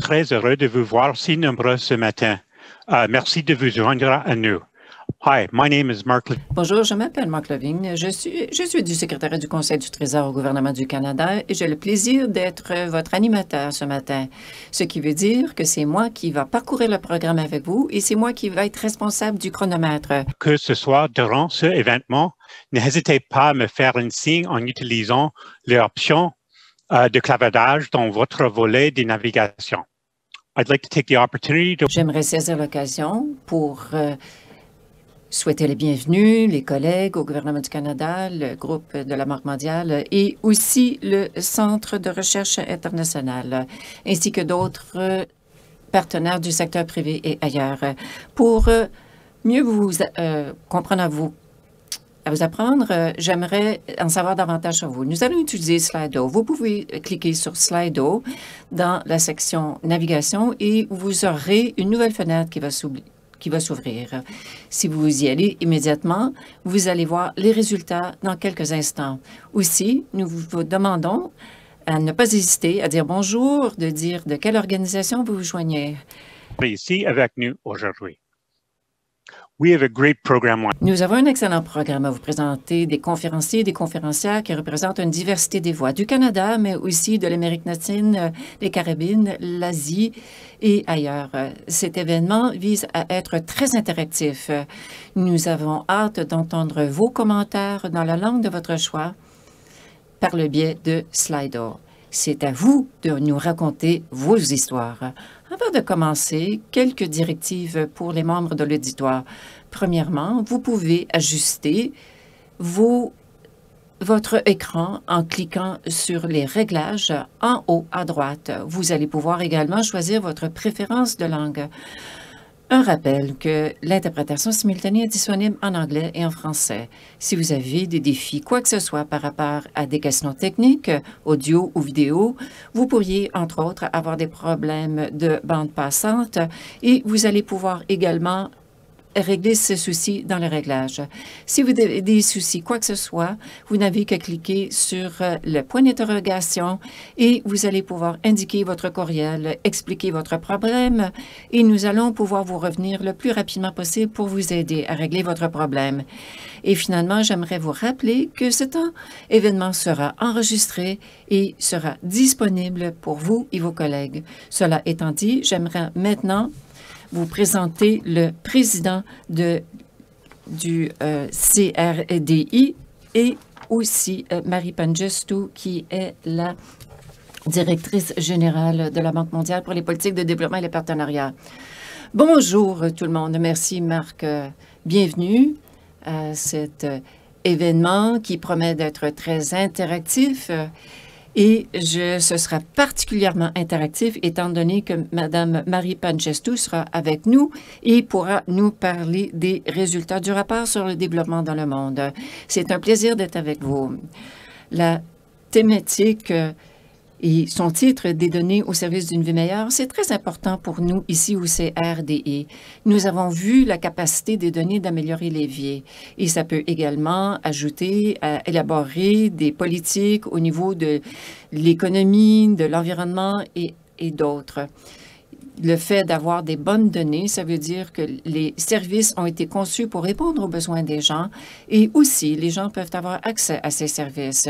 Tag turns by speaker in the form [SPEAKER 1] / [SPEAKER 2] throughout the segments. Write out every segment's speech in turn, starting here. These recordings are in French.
[SPEAKER 1] très heureux de vous voir si nombreux ce matin. Merci de vous joindre à nous. Hi, my name is Mark.
[SPEAKER 2] Bonjour, je m'appelle Mark Levine. Je suis du secrétariat du Conseil du Trésor au gouvernement du Canada et j'ai le plaisir d'être votre animateur ce matin. Ce qui veut dire que c'est moi qui va parcourir le programme avec vous et c'est moi qui va être responsable du chronomètre.
[SPEAKER 1] Que ce soit durant ce événement, n'hésitez pas à me faire un signe en utilisant l'option de clavardage dans votre volet de navigation. I'd like to take the opportunity to...
[SPEAKER 2] J'aimerais saisir l'occasion pour souhaiter les bienvenus, les collègues au gouvernement du Canada, le groupe de la Banque mondiale et aussi le Centre de recherche internationale, ainsi que d'autres partenaires du secteur privé et ailleurs. Pour mieux vous comprendre à vous apprendre, j'aimerais en savoir davantage sur vous. Nous allons utiliser Slido. Vous pouvez cliquer sur Slido dans la section Navigation et vous aurez une nouvelle fenêtre qui va s'ouvrir. Si vous y allez immédiatement, vous allez voir les résultats dans quelques instants. Aussi, nous vous demandons à ne pas hésiter à dire bonjour, de dire de quelle organisation vous vous joignez.
[SPEAKER 1] Ici avec nous aujourd'hui. We have a great program.
[SPEAKER 2] Nous avons un excellent programme à vous présenter, des conférenciers et des conférencières qui représentent une diversité des voix du Canada, mais aussi de l'Amérique latine, les Caraïbes, l'Asie et ailleurs. Cet événement vise à être très interactif. Nous avons hâte d'entendre vos commentaires dans la langue de votre choix par le biais de Slido. C'est à vous de nous raconter vos histoires. Avant de commencer, quelques directives pour les membres de l'auditoire. Premièrement, vous pouvez ajuster votre écran en cliquant sur les réglages en haut à droite. Vous allez pouvoir également choisir votre préférence de langue. Un rappel que l'interprétation simultanée est disponible en anglais et en français. Si vous avez des défis, quoi que ce soit par rapport à des questions techniques, audio ou vidéo, vous pourriez, entre autres, avoir des problèmes de bande passante et vous allez pouvoir également régler ces soucis dans le réglage. Si vous avez des soucis, quoi que ce soit, vous n'avez qu'à cliquer sur le point d'interrogation et vous allez pouvoir indiquer votre courriel, expliquer votre problème et nous allons pouvoir vous revenir le plus rapidement possible pour vous aider à régler votre problème. Et finalement, j'aimerais vous rappeler que cet événement sera enregistré et sera disponible pour vous et vos collègues. Cela étant dit, j'aimerais maintenant vous présenter le président du CRDI et aussi Marie Pangestu, qui est la directrice générale de la Banque mondiale pour les politiques de développement et les partenariats. Bonjour tout le monde. Merci Marc. Bienvenue à cet événement qui promet d'être très interactif. Et ce sera particulièrement interactif étant donné que Mme Marie Pangestu sera avec nous et pourra nous parler des résultats du rapport sur le développement dans le monde. C'est un plaisir d'être avec vous. La thématique et son titre des données au service d'une vie meilleure, c'est très important pour nous ici au CRDI. Nous avons vu la capacité des données d'améliorer les vies et ça peut également ajouter à élaborer des politiques au niveau de l'économie, de l'environnement et d'autres. Le fait d'avoir des bonnes données, ça veut dire que les services ont été conçus pour répondre aux besoins des gens et aussi les gens peuvent avoir accès à ces services.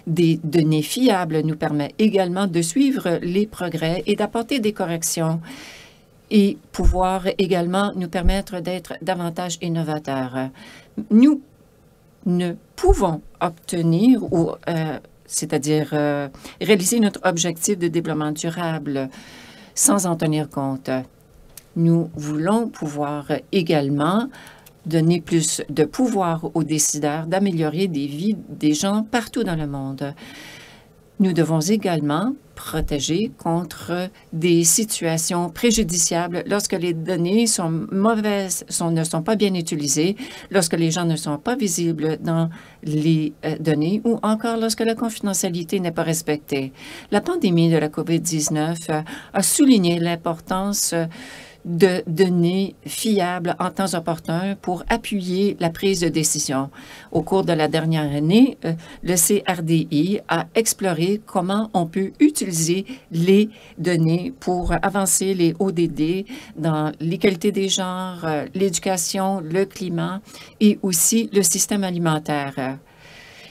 [SPEAKER 2] Des données fiables nous permettent également de suivre les progrès et d'apporter des corrections et pouvoir également nous permettre d'être davantage innovateurs. Nous ne pouvons obtenir ou c'est-à-dire réaliser notre objectif de développement durable sans en tenir compte. Nous voulons pouvoir également donner plus de pouvoir aux décideurs d'améliorer des vies des gens partout dans le monde. Nous devons également protéger contre des situations préjudiciables lorsque les données sont mauvaises, ne sont pas bien utilisées, lorsque les gens ne sont pas visibles dans les données ou encore lorsque la confidentialité n'est pas respectée. La pandémie de la COVID-19 a souligné l'importance de données fiables en temps opportun pour appuyer la prise de décision. Au cours de la dernière année, le CRDI a exploré comment on peut utiliser les données pour avancer les ODD dans l'égalité des genres, l'éducation, le climat et aussi le système alimentaire.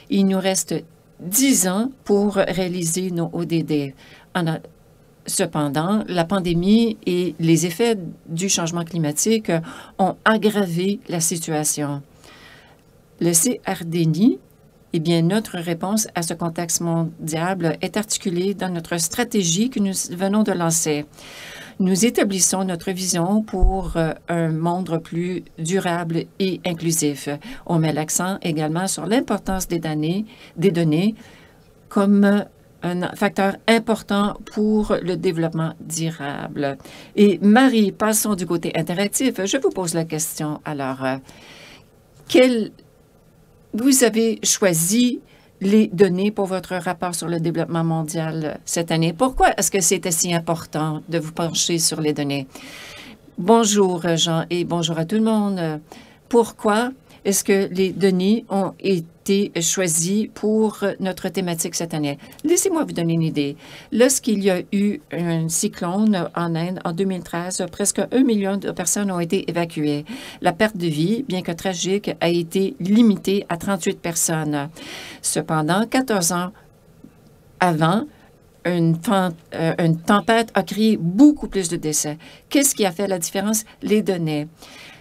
[SPEAKER 2] Il nous reste 10 ans pour réaliser nos ODD. Cependant, la pandémie et les effets du changement climatique ont aggravé la situation. Le CRDI, eh bien, notre réponse à ce contexte mondial est articulée dans notre stratégie que nous venons de lancer. Nous établissons notre vision pour un monde plus durable et inclusif. On met l'accent également sur l'importance des données comme un facteur important pour le développement durable. Et Marie, passons du côté interactif. Je vous pose la question. Alors, vous avez choisi les données pour votre rapport sur le développement mondial cette année. Pourquoi est-ce que c'était si important de vous pencher sur les données? Bonjour, Jean, et bonjour à tout le monde. Pourquoi est-ce que les données ont été choisies pour notre thématique cette année? Laissez-moi vous donner une idée. Lorsqu'il y a eu un cyclone en Inde en 2013, presque 1 million de personnes ont été évacuées. La perte de vie, bien que tragique, a été limitée à 38 personnes. Cependant, 14 ans avant, une tempête a créé beaucoup plus de décès. Qu'est-ce qui a fait la différence? Les données.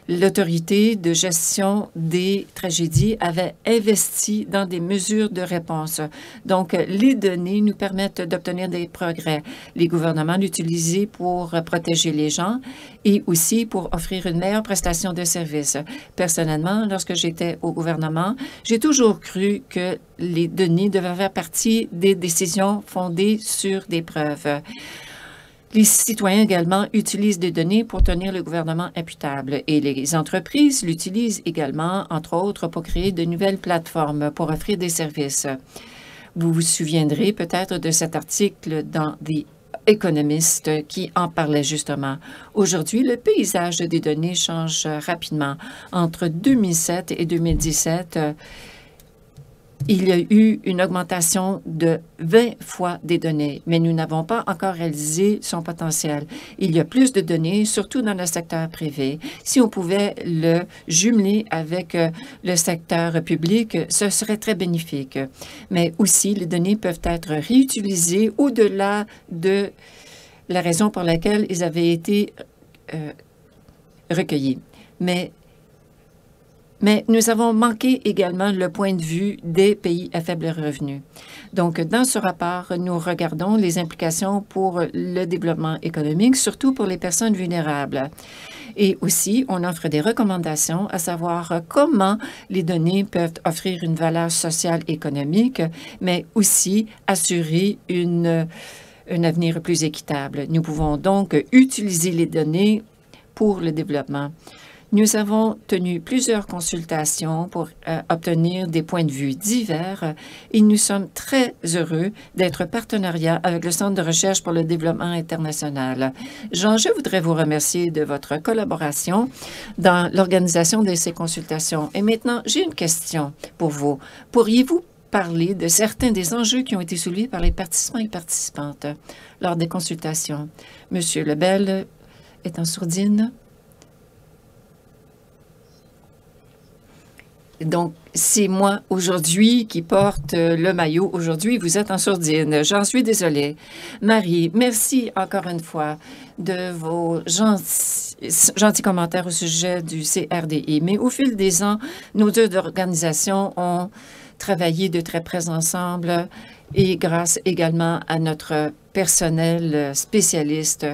[SPEAKER 2] L'autorité de gestion des tragédies avait investi dans des mesures de réponse. Donc, les données nous permettent d'obtenir des progrès. Les gouvernements l'utilisaient pour protéger les gens et aussi pour offrir une meilleure prestation de services. Personnellement, lorsque j'étais au gouvernement, j'ai toujours cru que les données devaient faire partie des décisions fondées sur des preuves. Les citoyens également utilisent des données pour tenir le gouvernement imputable et les entreprises l'utilisent également, entre autres, pour créer de nouvelles plateformes pour offrir des services. Vous vous souviendrez peut-être de cet article dans The Economist qui en parlait justement. Aujourd'hui, le paysage des données change rapidement. Entre 2007 et 2017, il y a eu une augmentation de 20 fois des données, mais nous n'avons pas encore réalisé son potentiel. Il y a plus de données, surtout dans le secteur privé. Si on pouvait le jumeler avec le secteur public, ce serait très bénéfique. Mais aussi, les données peuvent être réutilisées au-delà de la raison pour laquelle ils avaient été recueillis. Mais nous avons manqué également le point de vue des pays à faible revenu. Donc, dans ce rapport, nous regardons les implications pour le développement économique, surtout pour les personnes vulnérables. Et aussi, on offre des recommandations à savoir comment les données peuvent offrir une valeur sociale et économique, mais aussi assurer un avenir plus équitable. Nous pouvons donc utiliser les données pour le développement. Nous avons tenu plusieurs consultations pour obtenir des points de vue divers et nous sommes très heureux d'être partenariat avec le Centre de recherche pour le développement international. Jean, je voudrais vous remercier de votre collaboration dans l'organisation de ces consultations. Et maintenant, j'ai une question pour vous. Pourriez-vous parler de certains des enjeux qui ont été soulevés par les participants et participantes lors des consultations? Monsieur Lebel est en sourdine. Donc, c'est moi aujourd'hui qui porte le maillot. Aujourd'hui, vous êtes en sourdine. J'en suis désolée. Marie, merci encore une fois de vos gentils commentaires au sujet du CRDI. Mais au fil des ans, nos deux organisations ont travaillé de très près ensemble et grâce également à notre personnel spécialiste.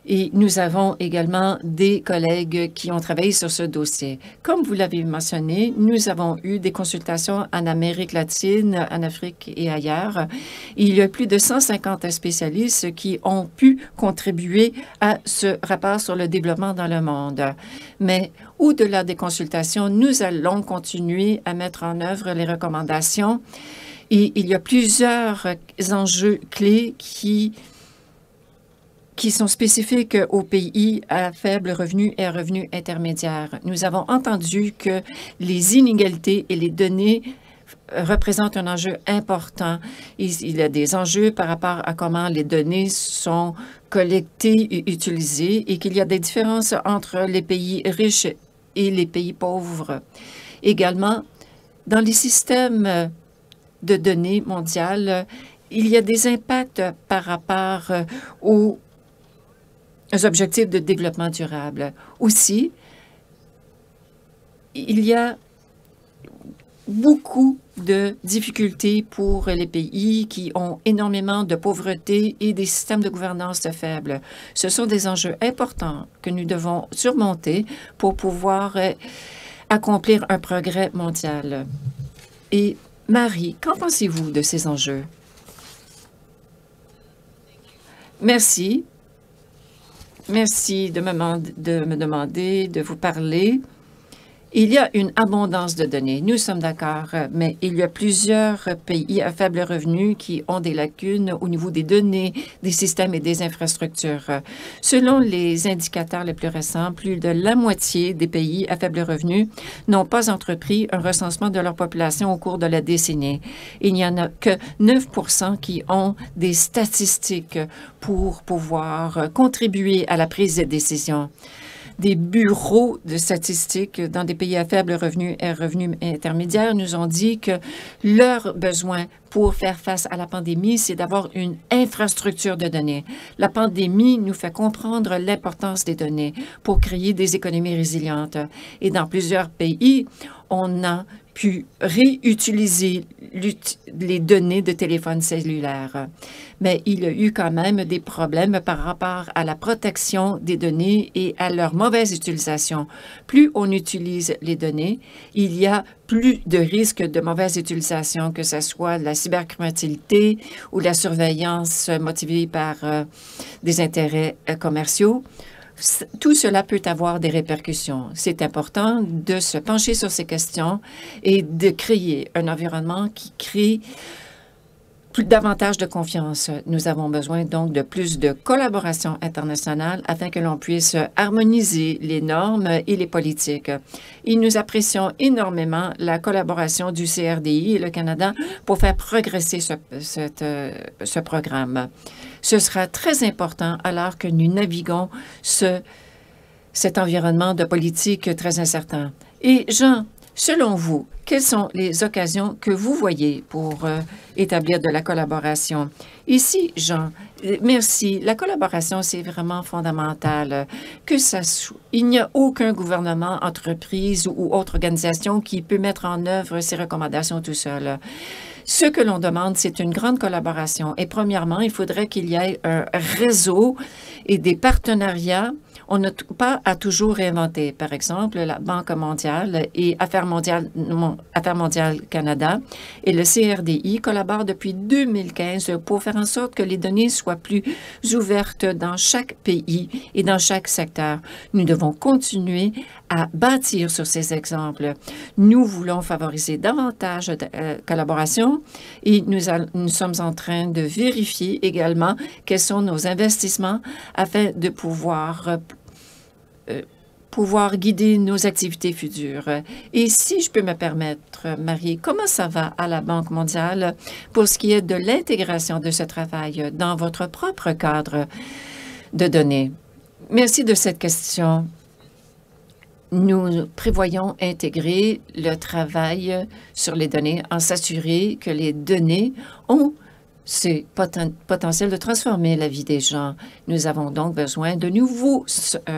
[SPEAKER 2] Et nous avons également des collègues qui ont travaillé sur ce dossier. Comme vous l'avez mentionné, nous avons eu des consultations en Amérique latine, en Afrique et ailleurs. Il y a plus de 150 spécialistes qui ont pu contribuer à ce rapport sur le développement dans le monde. Mais au-delà des consultations, nous allons continuer à mettre en œuvre les recommandations. Et il y a plusieurs enjeux clés qui qui sont spécifiques aux pays à faible revenu et à revenu intermédiaire. Nous avons entendu que les inégalités et les données représentent un enjeu important. Il y a des enjeux par rapport à comment les données sont collectées et utilisées et qu'il y a des différences entre les pays riches et les pays pauvres. Également, dans les systèmes de données mondiales, il y a des impacts par rapport aux objectifs de développement durable. Aussi, il y a beaucoup de difficultés pour les pays qui ont énormément de pauvreté et des systèmes de gouvernance faibles. Ce sont des enjeux importants que nous devons surmonter pour pouvoir accomplir un progrès mondial. Et Marie, qu'en pensez-vous de ces enjeux? Merci. Merci de me demander, de vous parler. Il y a une abondance de données, nous sommes d'accord, mais il y a plusieurs pays à faible revenu qui ont des lacunes au niveau des données, des systèmes et des infrastructures. Selon les indicateurs les plus récents, plus de la moitié des pays à faible revenu n'ont pas entrepris un recensement de leur population au cours de la décennie. Il n'y en a que 9 qui ont des statistiques pour pouvoir contribuer à la prise de décision. Des bureaux de statistiques dans des pays à faible revenu et revenu intermédiaire nous ont dit que leur besoin pour faire face à la pandémie, c'est d'avoir une infrastructure de données. La pandémie nous fait comprendre l'importance des données pour créer des économies résilientes. Et dans plusieurs pays, on a pu réutiliser les données de téléphones cellulaires. Mais il y a eu quand même des problèmes par rapport à la protection des données et à leur mauvaise utilisation. Plus on utilise les données, il y a plus de risques de mauvaise utilisation, que ce soit la cybercriminalité ou la surveillance motivée par des intérêts commerciaux. Tout cela peut avoir des répercussions. C'est important de se pencher sur ces questions et de créer un environnement qui crée davantage de confiance. Nous avons besoin donc de plus de collaboration internationale afin que l'on puisse harmoniser les normes et les politiques. Et nous apprécions énormément la collaboration du CRDI et le Canada pour faire progresser ce programme. Ce sera très important alors que nous naviguons cet environnement de politique très incertain. Et Jean, selon vous, quelles sont les occasions que vous voyez pour établir de la collaboration? Ici, Jean, merci. La collaboration, c'est vraiment fondamental. Il n'y a aucun gouvernement, entreprise ou autre organisation qui peut mettre en œuvre ces recommandations tout seul. Ce que l'on demande, c'est une grande collaboration. Et premièrement, il faudrait qu'il y ait un réseau et des partenariats. On n'a pas à toujours réinventer. Par exemple, la Banque mondiale et Affaires mondiales Canada et le CRDI collaborent depuis 2015 pour faire en sorte que les données soient plus ouvertes dans chaque pays et dans chaque secteur. Nous devons continuer à bâtir sur ces exemples. Nous voulons favoriser davantage de collaboration et nous sommes en train de vérifier également quels sont nos investissements afin de pouvoir guider nos activités futures. Et si je peux me permettre, Marie, comment ça va à la Banque mondiale pour ce qui est de l'intégration de ce travail dans votre propre cadre de données? Merci de cette question. Nous prévoyons intégrer le travail sur les données en s'assurer que les données ont ce potentiel de transformer la vie des gens. Nous avons donc besoin de nouveaux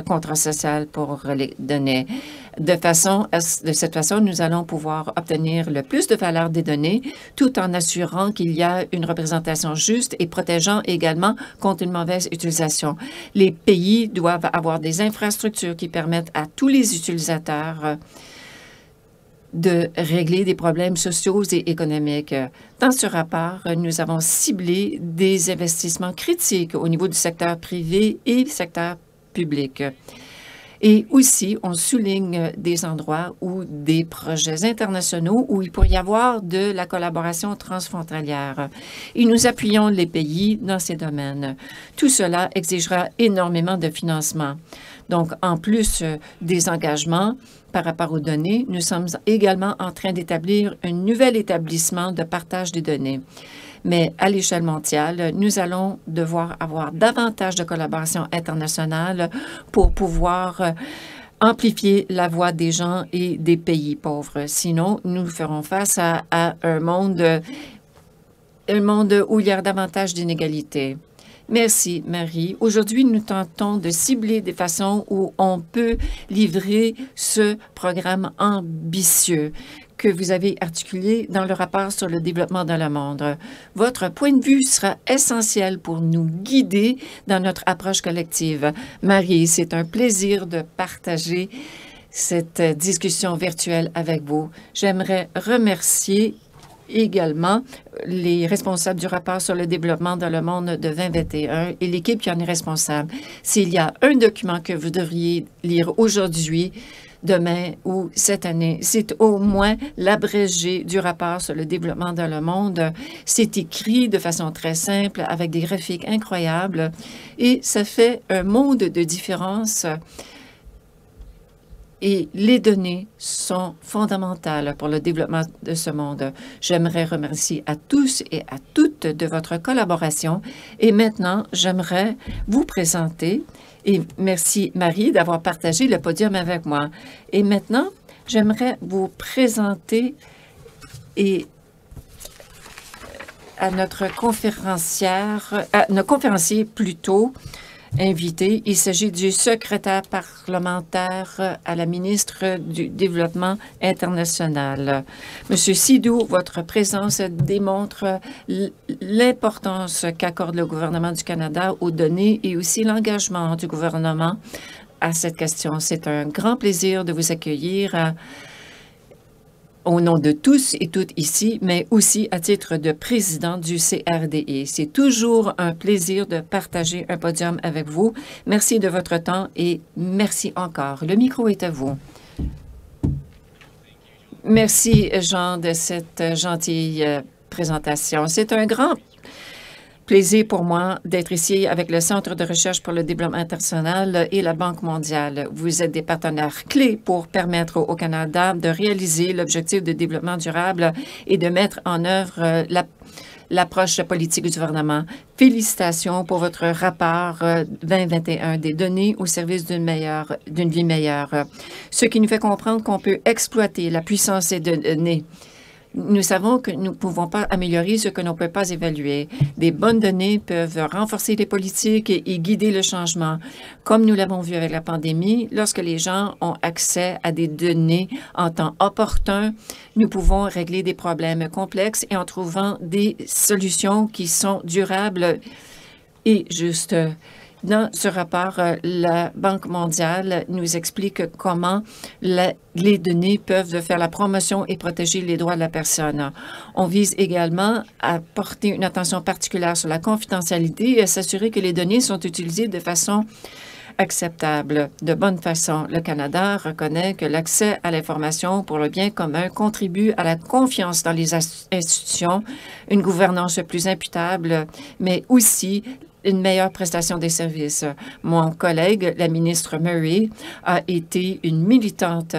[SPEAKER 2] contrats sociaux pour les données. De cette façon, nous allons pouvoir obtenir le plus de valeur des données tout en assurant qu'il y a une représentation juste et protégeant également contre une mauvaise utilisation. Les pays doivent avoir des infrastructures qui permettent à tous les utilisateurs de régler des problèmes sociaux et économiques. Dans ce rapport, nous avons ciblé des investissements critiques au niveau du secteur privé et du secteur public. Et aussi, on souligne des endroits ou des projets internationaux où il pourrait y avoir de la collaboration transfrontalière. Et nous appuyons les pays dans ces domaines. Tout cela exigera énormément de financement. Donc, en plus des engagements par rapport aux données, nous sommes également en train d'établir un nouvel établissement de partage des données. Mais à l'échelle mondiale, nous allons devoir avoir davantage de collaboration internationale pour pouvoir amplifier la voix des gens et des pays pauvres. Sinon, nous ferons face à un monde où il y a davantage d'inégalités. Merci, Marie. Aujourd'hui, nous tentons de cibler des façons où on peut livrer ce programme ambitieux que vous avez articulé dans le rapport sur le développement dans le monde. Votre point de vue sera essentiel pour nous guider dans notre approche collective. Marie, c'est un plaisir de partager cette discussion virtuelle avec vous. J'aimerais remercier également les responsables du rapport sur le développement dans le monde de 2021 et l'équipe qui en est responsable. S'il y a un document que vous devriez lire aujourd'hui, demain ou cette année, c'est au moins l'abrégé du rapport sur le développement dans le monde. C'est écrit de façon très simple, avec des graphiques incroyables, et ça fait un monde de différence. Et les données sont fondamentales pour le développement de ce monde. J'aimerais remercier à tous et à toutes de votre collaboration. Et maintenant, j'aimerais vous présenter, et merci Marie d'avoir partagé le podium avec moi. Et maintenant, j'aimerais vous présenter à notre conférencier plutôt, invité. Il s'agit du secrétaire parlementaire à la ministre du Développement international. Monsieur Sidou, votre présence démontre l'importance qu'accorde le gouvernement du Canada aux données et aussi l'engagement du gouvernement à cette question. C'est un grand plaisir de vous accueillir au nom de tous et toutes ici, mais aussi à titre de président du CRDI. C'est toujours un plaisir de partager un podium avec vous. Merci de votre temps et merci encore. Le micro est à vous. Merci, Jean, de cette gentille présentation. C'est un grand plaisir pour moi d'être ici avec le Centre de recherche pour le développement international et la Banque mondiale. Vous êtes des partenaires clés pour permettre au Canada de réaliser l'objectif de développement durable et de mettre en œuvre l'approche politique du gouvernement. Félicitations pour votre rapport 2021 des données au service d'une vie meilleure. Ce qui nous fait comprendre qu'on peut exploiter la puissance des données. Nous savons que nous ne pouvons pas améliorer ce que l'on ne peut pas évaluer. Des bonnes données peuvent renforcer les politiques et guider le changement. Comme nous l'avons vu avec la pandémie, lorsque les gens ont accès à des données en temps opportun, nous pouvons régler des problèmes complexes et en trouvant des solutions qui sont durables et justes. Dans ce rapport, la Banque mondiale nous explique comment les données peuvent faire la promotion et protéger les droits de la personne. On vise également à porter une attention particulière sur la confidentialité et à s'assurer que les données sont utilisées de façon acceptable, de bonne façon. Le Canada reconnaît que l'accès à l'information pour le bien commun contribue à la confiance dans les institutions, une gouvernance plus imputable, mais aussi une meilleure prestation des services. Mon collègue, la ministre Murray, a été une militante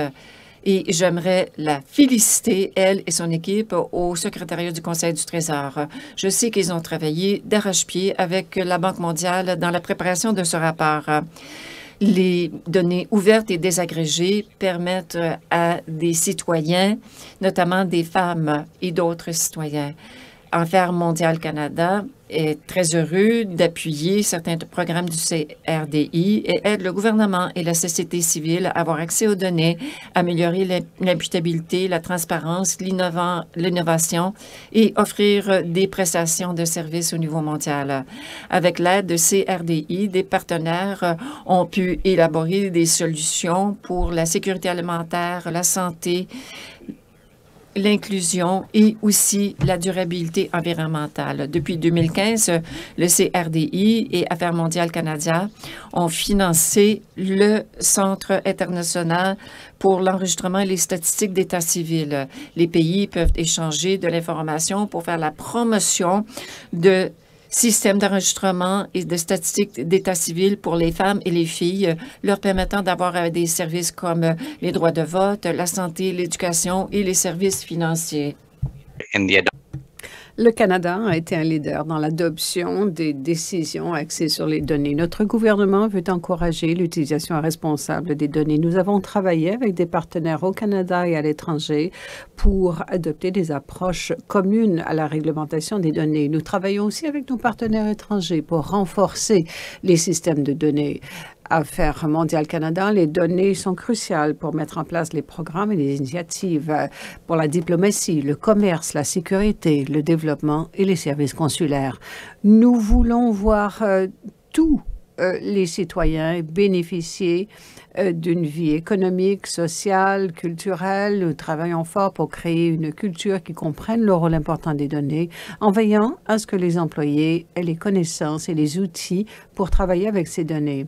[SPEAKER 2] et j'aimerais la féliciter, elle et son équipe, au secrétariat du Conseil du Trésor. Je sais qu'ils ont travaillé d'arrache-pied avec la Banque mondiale dans la préparation de ce rapport. Les données ouvertes et désagrégées permettent à des citoyens, notamment des femmes et d'autres citoyens. Enfer mondial Canada est très heureux d'appuyer certains programmes du CRDI et aide le gouvernement et la société civile à avoir accès aux données, améliorer l'imputabilité, la transparence, l'innovation et offrir des prestations de services au niveau mondial. Avec l'aide de CRDI, des partenaires ont pu élaborer des solutions pour la sécurité alimentaire, la santé, l'inclusion et aussi la durabilité environnementale. Depuis 2015, le CRDI et Affaires mondiales Canada ont financé le Centre international pour l'enregistrement et les statistiques d'état civil. Les pays peuvent échanger de l'information pour faire la promotion de systèmes d'enregistrement et de statistiques d'état civil pour les femmes et les filles, leur permettant d'avoir des services comme les droits de vote, la santé, l'éducation et les services financiers.
[SPEAKER 3] Le Canada a été un leader dans l'adoption des décisions axées sur les données. Notre gouvernement veut encourager l'utilisation responsable des données. Nous avons travaillé avec des partenaires au Canada et à l'étranger pour adopter des approches communes à la réglementation des données. Nous travaillons aussi avec nos partenaires étrangers pour renforcer les systèmes de données. Affaires mondiales Canada, les données sont cruciales pour mettre en place les programmes et les initiatives pour la diplomatie, le commerce, la sécurité, le développement et les services consulaires. Nous voulons voir tous les citoyens bénéficier d'une vie économique, sociale, culturelle. Nous travaillons fort pour créer une culture qui comprenne le rôle important des données, en veillant à ce que les employés aient les connaissances et les outils pour travailler avec ces données.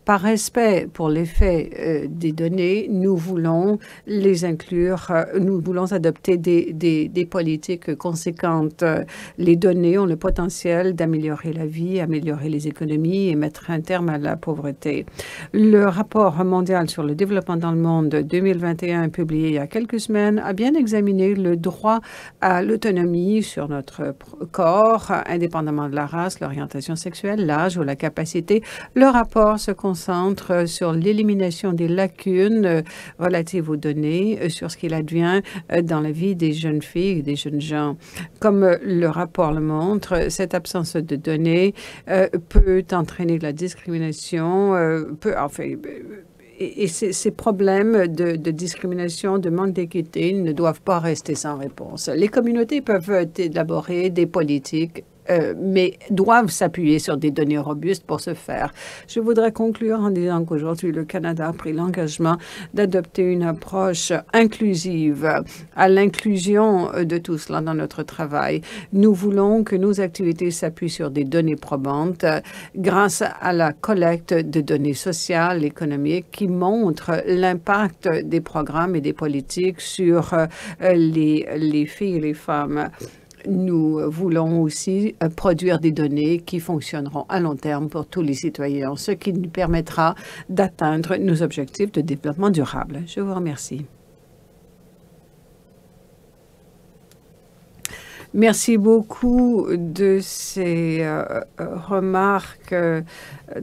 [SPEAKER 3] Par respect pour l'effet des données, nous voulons les inclure, nous voulons adopter des politiques conséquentes. Les données ont le potentiel d'améliorer la vie, améliorer les économies et mettre un terme à la pauvreté. Le rapport mondial sur le développement dans le monde 2021, publié il y a quelques semaines, a bien examiné le droit à l'autonomie sur notre corps, indépendamment de la race, l'orientation sexuelle, l'âge ou la capacité. Le rapport se concentre sur l'élimination des lacunes relatives aux données, sur ce qu'il advient dans la vie des jeunes filles et des jeunes gens. Comme le rapport le montre, cette absence de données peut entraîner de la discrimination, et ces problèmes de discrimination, de manque d'équité ne doivent pas rester sans réponse. Les communautés peuvent élaborer des politiques mais doivent s'appuyer sur des données robustes pour ce faire. Je voudrais conclure en disant qu'aujourd'hui, le Canada a pris l'engagement d'adopter une approche inclusive à l'inclusion de tout cela dans notre travail. Nous voulons que nos activités s'appuient sur des données probantes grâce à la collecte de données sociales, économiques qui montrent l'impact des programmes et des politiques sur les filles et les femmes. Nous voulons aussi produire des données qui fonctionneront à long terme pour tous les citoyens, ce qui nous permettra d'atteindre nos objectifs de développement durable. Je vous remercie. Merci beaucoup de ces remarques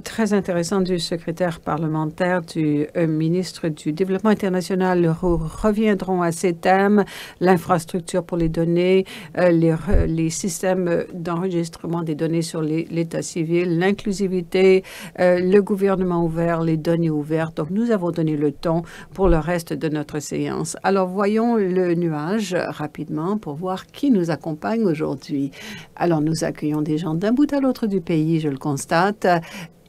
[SPEAKER 3] très intéressantes du secrétaire parlementaire, du ministre du Développement international. Nous reviendrons à ces thèmes, l'infrastructure pour les données, les systèmes d'enregistrement des données sur l'état civil, l'inclusivité, le gouvernement ouvert, les données ouvertes. Donc, nous avons donné le ton pour le reste de notre séance. Alors, voyons le nuage rapidement pour voir qui nous accompagne aujourd'hui. Alors, nous accueillons des gens d'un bout à l'autre du pays, je le constate,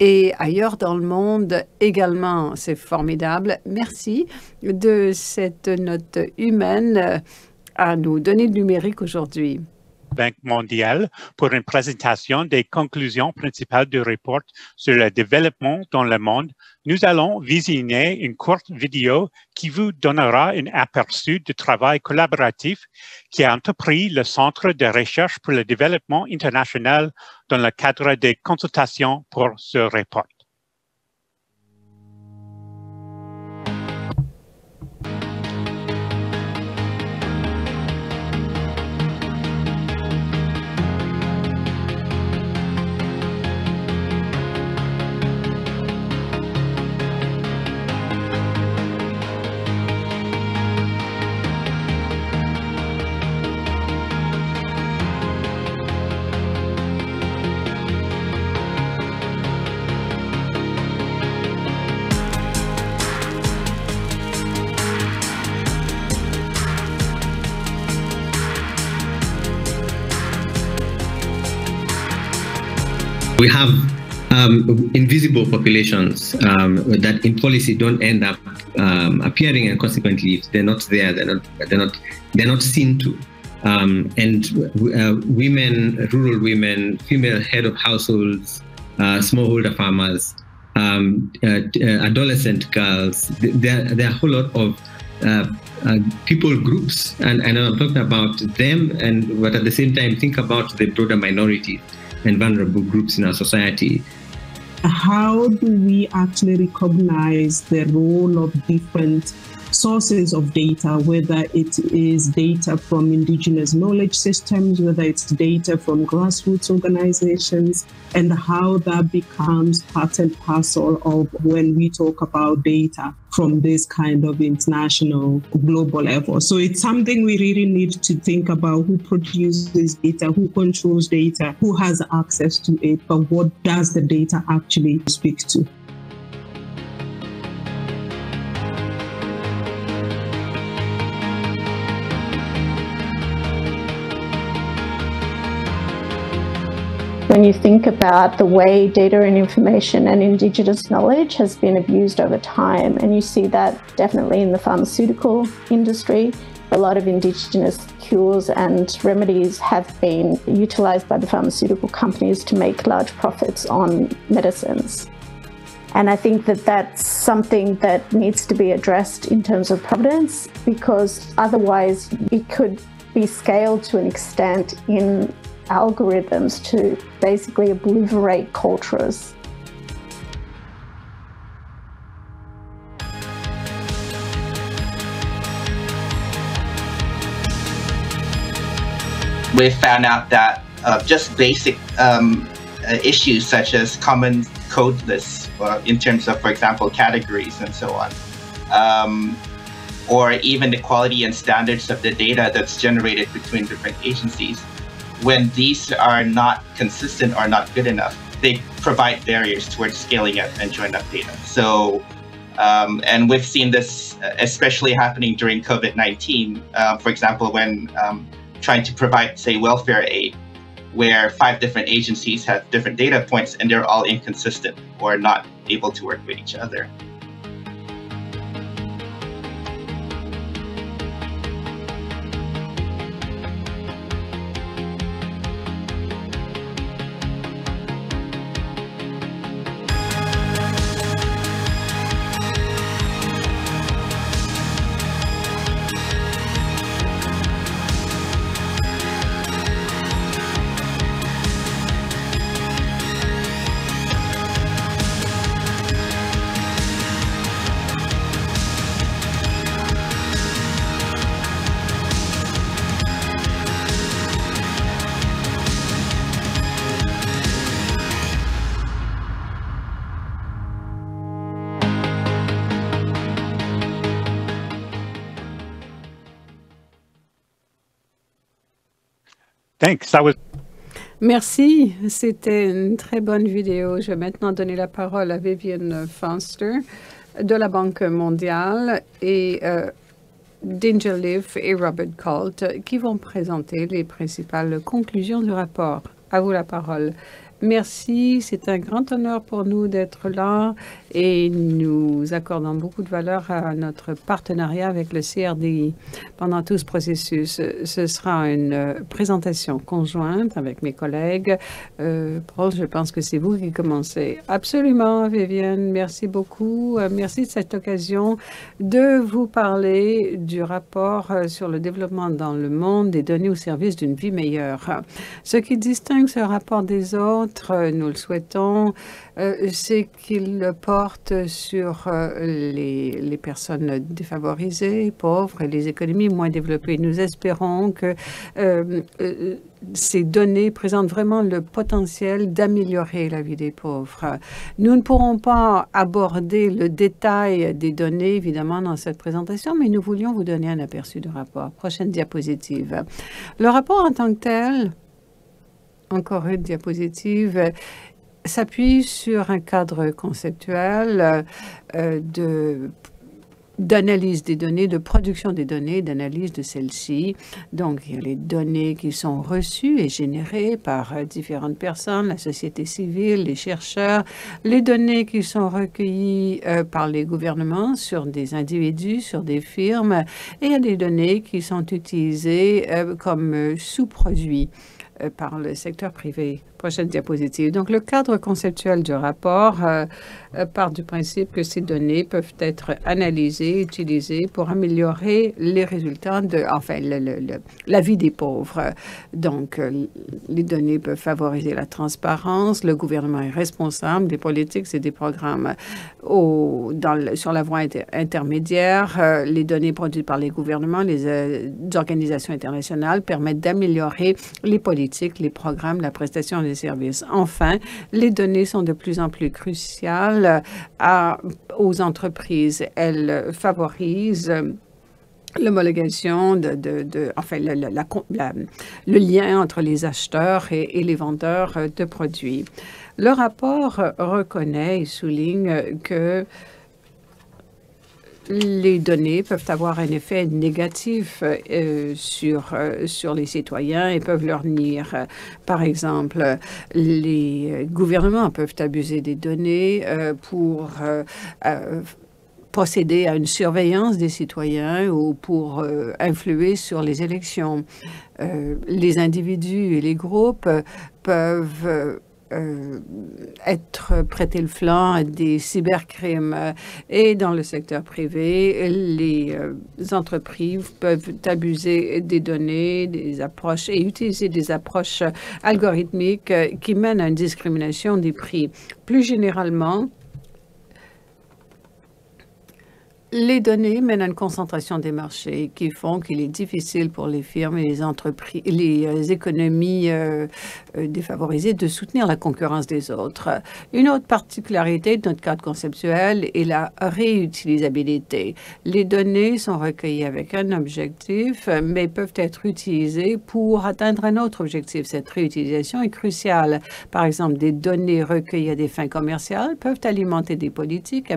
[SPEAKER 3] et ailleurs dans le monde également. C'est formidable. Merci de cette note humaine à nous donner le numérique aujourd'hui.
[SPEAKER 1] Banque mondiale pour une présentation des conclusions principales du rapport sur le développement dans le monde. Nous allons visionner une courte vidéo qui vous donnera un aperçu du travail collaboratif qui a entrepris le Centre de recherche pour le développement international dans le cadre des consultations pour ce rapport.
[SPEAKER 4] We have invisible populations that in policy don't end up appearing, and consequently, if they're not there, they're not seen to. Women, rural women, female head of households, smallholder farmers, adolescent girls. There are a whole lot of people groups, and I'm talking about them, but at the same time, think about the broader minorities and vulnerable groups in our society.
[SPEAKER 5] How do we actually recognize the role of different sources of data, whether it is data from indigenous knowledge systems, whether it's data from grassroots organizations, and how that becomes part and parcel of when we talk about data from this kind of international global level. So it's something we really need to think about: who produces data, who controls data, who has access to it, but what does the data actually speak to?
[SPEAKER 6] When you think about the way data and information and Indigenous knowledge has been abused over time, and you see that definitely in the pharmaceutical industry, a lot of Indigenous cures and remedies have been utilised by the pharmaceutical companies to make large profits on medicines. And I think that that's something that needs to be addressed in terms of provenance, because otherwise it could be scaled to an extent in algorithms to basically obliterate cultures.
[SPEAKER 7] We found out that just basic issues such as common code lists in terms of, for example, categories and so on, or even the quality and standards of the data that's generated between different agencies, when these are not consistent or not good enough, they provide barriers towards scaling up and joined up data. So, and we've seen this especially happening during COVID-19, for example, when trying to provide, say, welfare aid, where 5 different agencies have different data points and they're all inconsistent or not able to work with each other.
[SPEAKER 1] Thanks. That was...
[SPEAKER 3] Merci, c'était une très bonne vidéo. Je vais maintenant donner la parole à Vivian Foster de la Banque mondiale et Dinger Leaf et Robert Colt qui vont présenter les principales conclusions du rapport. À vous la parole. Merci, c'est un grand honneur pour nous d'être là et nous accordons beaucoup de valeur à notre partenariat avec le CRDI pendant tout ce processus. Ce sera une présentation conjointe avec mes collègues. Paul, je pense que c'est vous qui commencez. Absolument, Viviane, merci beaucoup. Merci de cette occasion de vous parler du rapport sur le développement dans le monde des données au service d'une vie meilleure. Ce qui distingue ce rapport des autres, nous le souhaitons, c'est qu'il porte sur les personnes défavorisées, pauvres et les économies moins développées. Nous espérons que ces données présentent vraiment le potentiel d'améliorer la vie des pauvres. Nous ne pourrons pas aborder le détail des données, évidemment, dans cette présentation, mais nous voulions vous donner un aperçu du rapport. Prochaine diapositive. Le rapport en tant que tel, encore une diapositive, s'appuie sur un cadre conceptuel de d'analyse des données, de production des données, d'analyse de celles-ci. Donc, il y a les données qui sont reçues et générées par différentes personnes, la société civile, les chercheurs, les données qui sont recueillies par les gouvernements sur des individus, sur des firmes, et il y a des données qui sont utilisées comme sous-produits par le secteur privé. Prochaine diapositive. Donc, le cadre conceptuel du rapport part du principe que ces données peuvent être analysées, utilisées pour améliorer les résultats de, enfin, la vie des pauvres. Donc, les données peuvent favoriser la transparence. Le gouvernement est responsable des politiques et des programmes sur la voie intermédiaire. Les données produites par les gouvernements, les organisations internationales permettent d'améliorer les politiques, les programmes, la prestation des services. Enfin, les données sont de plus en plus cruciales aux entreprises. Elles favorisent l'homologation enfin, le lien entre les acheteurs et les vendeurs de produits. Le rapport reconnaît et souligne que les données peuvent avoir un effet négatif sur les citoyens et peuvent leur nuire. Par exemple, les gouvernements peuvent abuser des données pour procéder à une surveillance des citoyens ou pour influer sur les élections. Les individus et les groupes peuvent être prêté le flanc à des cybercrimes. Et dans le secteur privé, les entreprises peuvent abuser des données, des approches et utiliser des approches algorithmiques qui mènent à une discrimination des prix. Plus généralement, les données mènent à une concentration des marchés qui font qu'il est difficile pour les firmes et les entreprises, les économies défavorisées de soutenir la concurrence des autres. Une autre particularité de notre cadre conceptuel est la réutilisabilité. Les données sont recueillies avec un objectif, mais peuvent être utilisées pour atteindre un autre objectif. Cette réutilisation est cruciale. Par exemple, des données recueillies à des fins commerciales peuvent alimenter des politiques,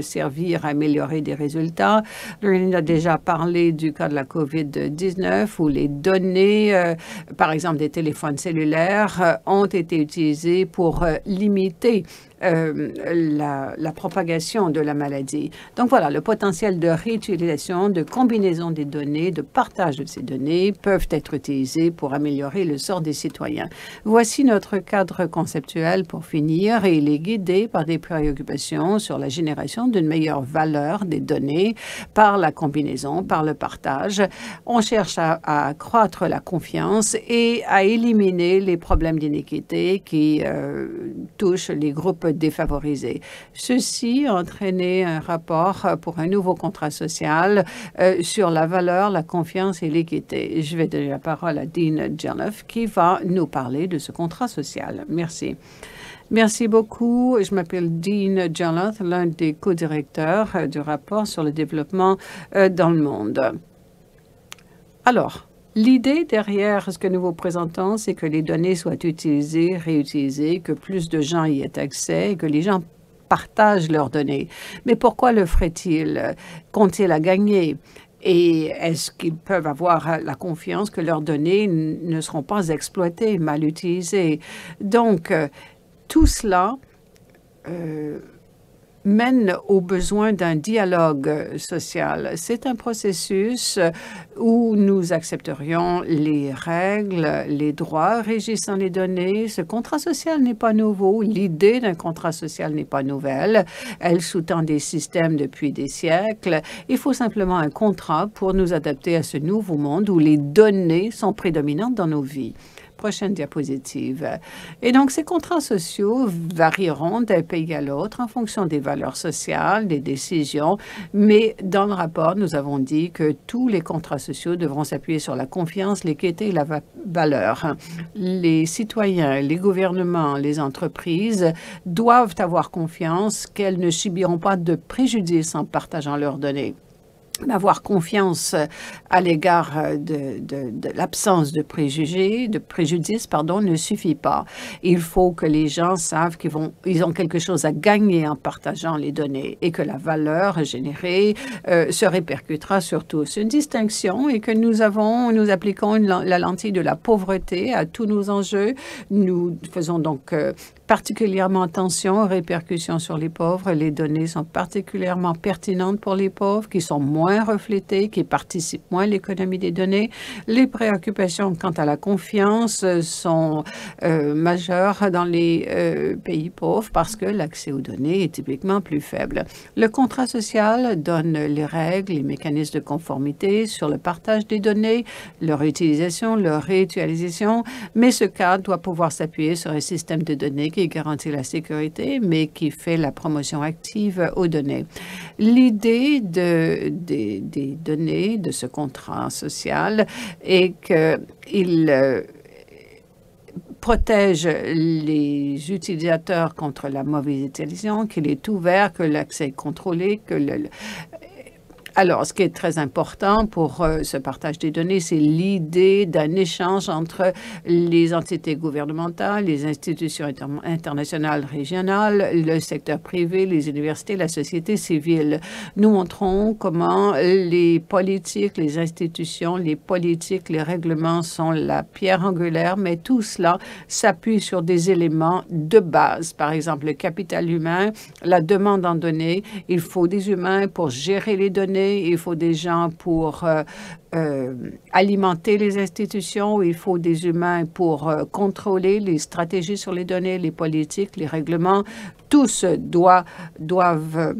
[SPEAKER 3] servir à améliorer des résultats. On a déjà parlé du cas de la COVID-19 où les données, par exemple des téléphones cellulaires, ont été utilisées pour limiter la propagation de la maladie. Donc voilà, le potentiel de réutilisation, de combinaison des données, de partage de ces données peuvent être utilisés pour améliorer le sort des citoyens. Voici notre cadre conceptuel pour finir et il est guidé par des préoccupations sur la génération d'une meilleure valeur des données par la combinaison, par le partage. On cherche à accroître la confiance et à éliminer les problèmes d'inéquité qui touchent les groupes défavorisés. Ceci a entraîné un rapport pour un nouveau contrat social sur la valeur, la confiance et l'équité. Je vais donner la parole à Dean Geloff qui va nous parler de ce contrat social. Merci. Merci beaucoup. Je m'appelle Dean Geloff, l'un des co-directeurs du rapport sur le développement dans le monde. Alors, l'idée derrière ce que nous vous présentons, c'est que les données soient utilisées, réutilisées, que plus de gens y aient accès, que les gens partagent leurs données. Mais pourquoi le feraient-ils? Qu'ont-ils à gagner? Et est-ce qu'ils peuvent avoir la confiance que leurs données ne seront pas exploitées, mal utilisées? Donc, tout cela mène au besoin d'un dialogue social. C'est un processus où nous accepterions les règles, les droits régissant les données. Ce contrat social n'est pas nouveau. L'idée d'un contrat social n'est pas nouvelle. Elle sous-tend des systèmes depuis des siècles. Il faut simplement un contrat pour nous adapter à ce nouveau monde où les données sont prédominantes dans nos vies. Prochaine diapositive. Et donc, ces contrats sociaux varieront d'un pays à l'autre en fonction des valeurs sociales, des décisions, mais dans le rapport, nous avons dit que tous les contrats sociaux devront s'appuyer sur la confiance, l'équité et la valeur. Les citoyens, les gouvernements, les entreprises doivent avoir confiance qu'elles ne subiront pas de préjudice en partageant leurs données. d'avoir confiance à l'égard de l'absence de préjudice, ne suffit pas. Il faut que les gens savent qu'ils ont quelque chose à gagner en partageant les données et que la valeur générée se répercutera sur tous. Une distinction est que nous appliquons la lentille de la pauvreté à tous nos enjeux. Nous faisons donc particulièrement attention aux répercussions sur les pauvres. Les données sont particulièrement pertinentes pour les pauvres qui sont moins reflétés, qui participent moins à l'économie des données. Les préoccupations quant à la confiance sont majeures dans les pays pauvres parce que l'accès aux données est typiquement plus faible. Le contrat social donne les règles, les mécanismes de conformité sur le partage des données, leur utilisation, leur réutilisation, mais ce cadre doit pouvoir s'appuyer sur un système de données qui garantit la sécurité, mais qui fait la promotion active aux données. L'idée des données de ce contrat social est qu'il protège les utilisateurs contre la mauvaise utilisation, qu'il est ouvert, que l'accès est contrôlé, Alors, ce qui est très important pour ce partage des données, c'est l'idée d'un échange entre les entités gouvernementales, les institutions internationales, régionales, le secteur privé, les universités, la société civile. Nous montrons comment les politiques, les institutions, les politiques, les règlements sont la pierre angulaire, mais tout cela s'appuie sur des éléments de base. Par exemple, le capital humain, la demande en données. Il faut des humains pour gérer les données. Il faut des gens pour alimenter les institutions. Il faut des humains pour contrôler les stratégies sur les données, les politiques, les règlements. Tous doivent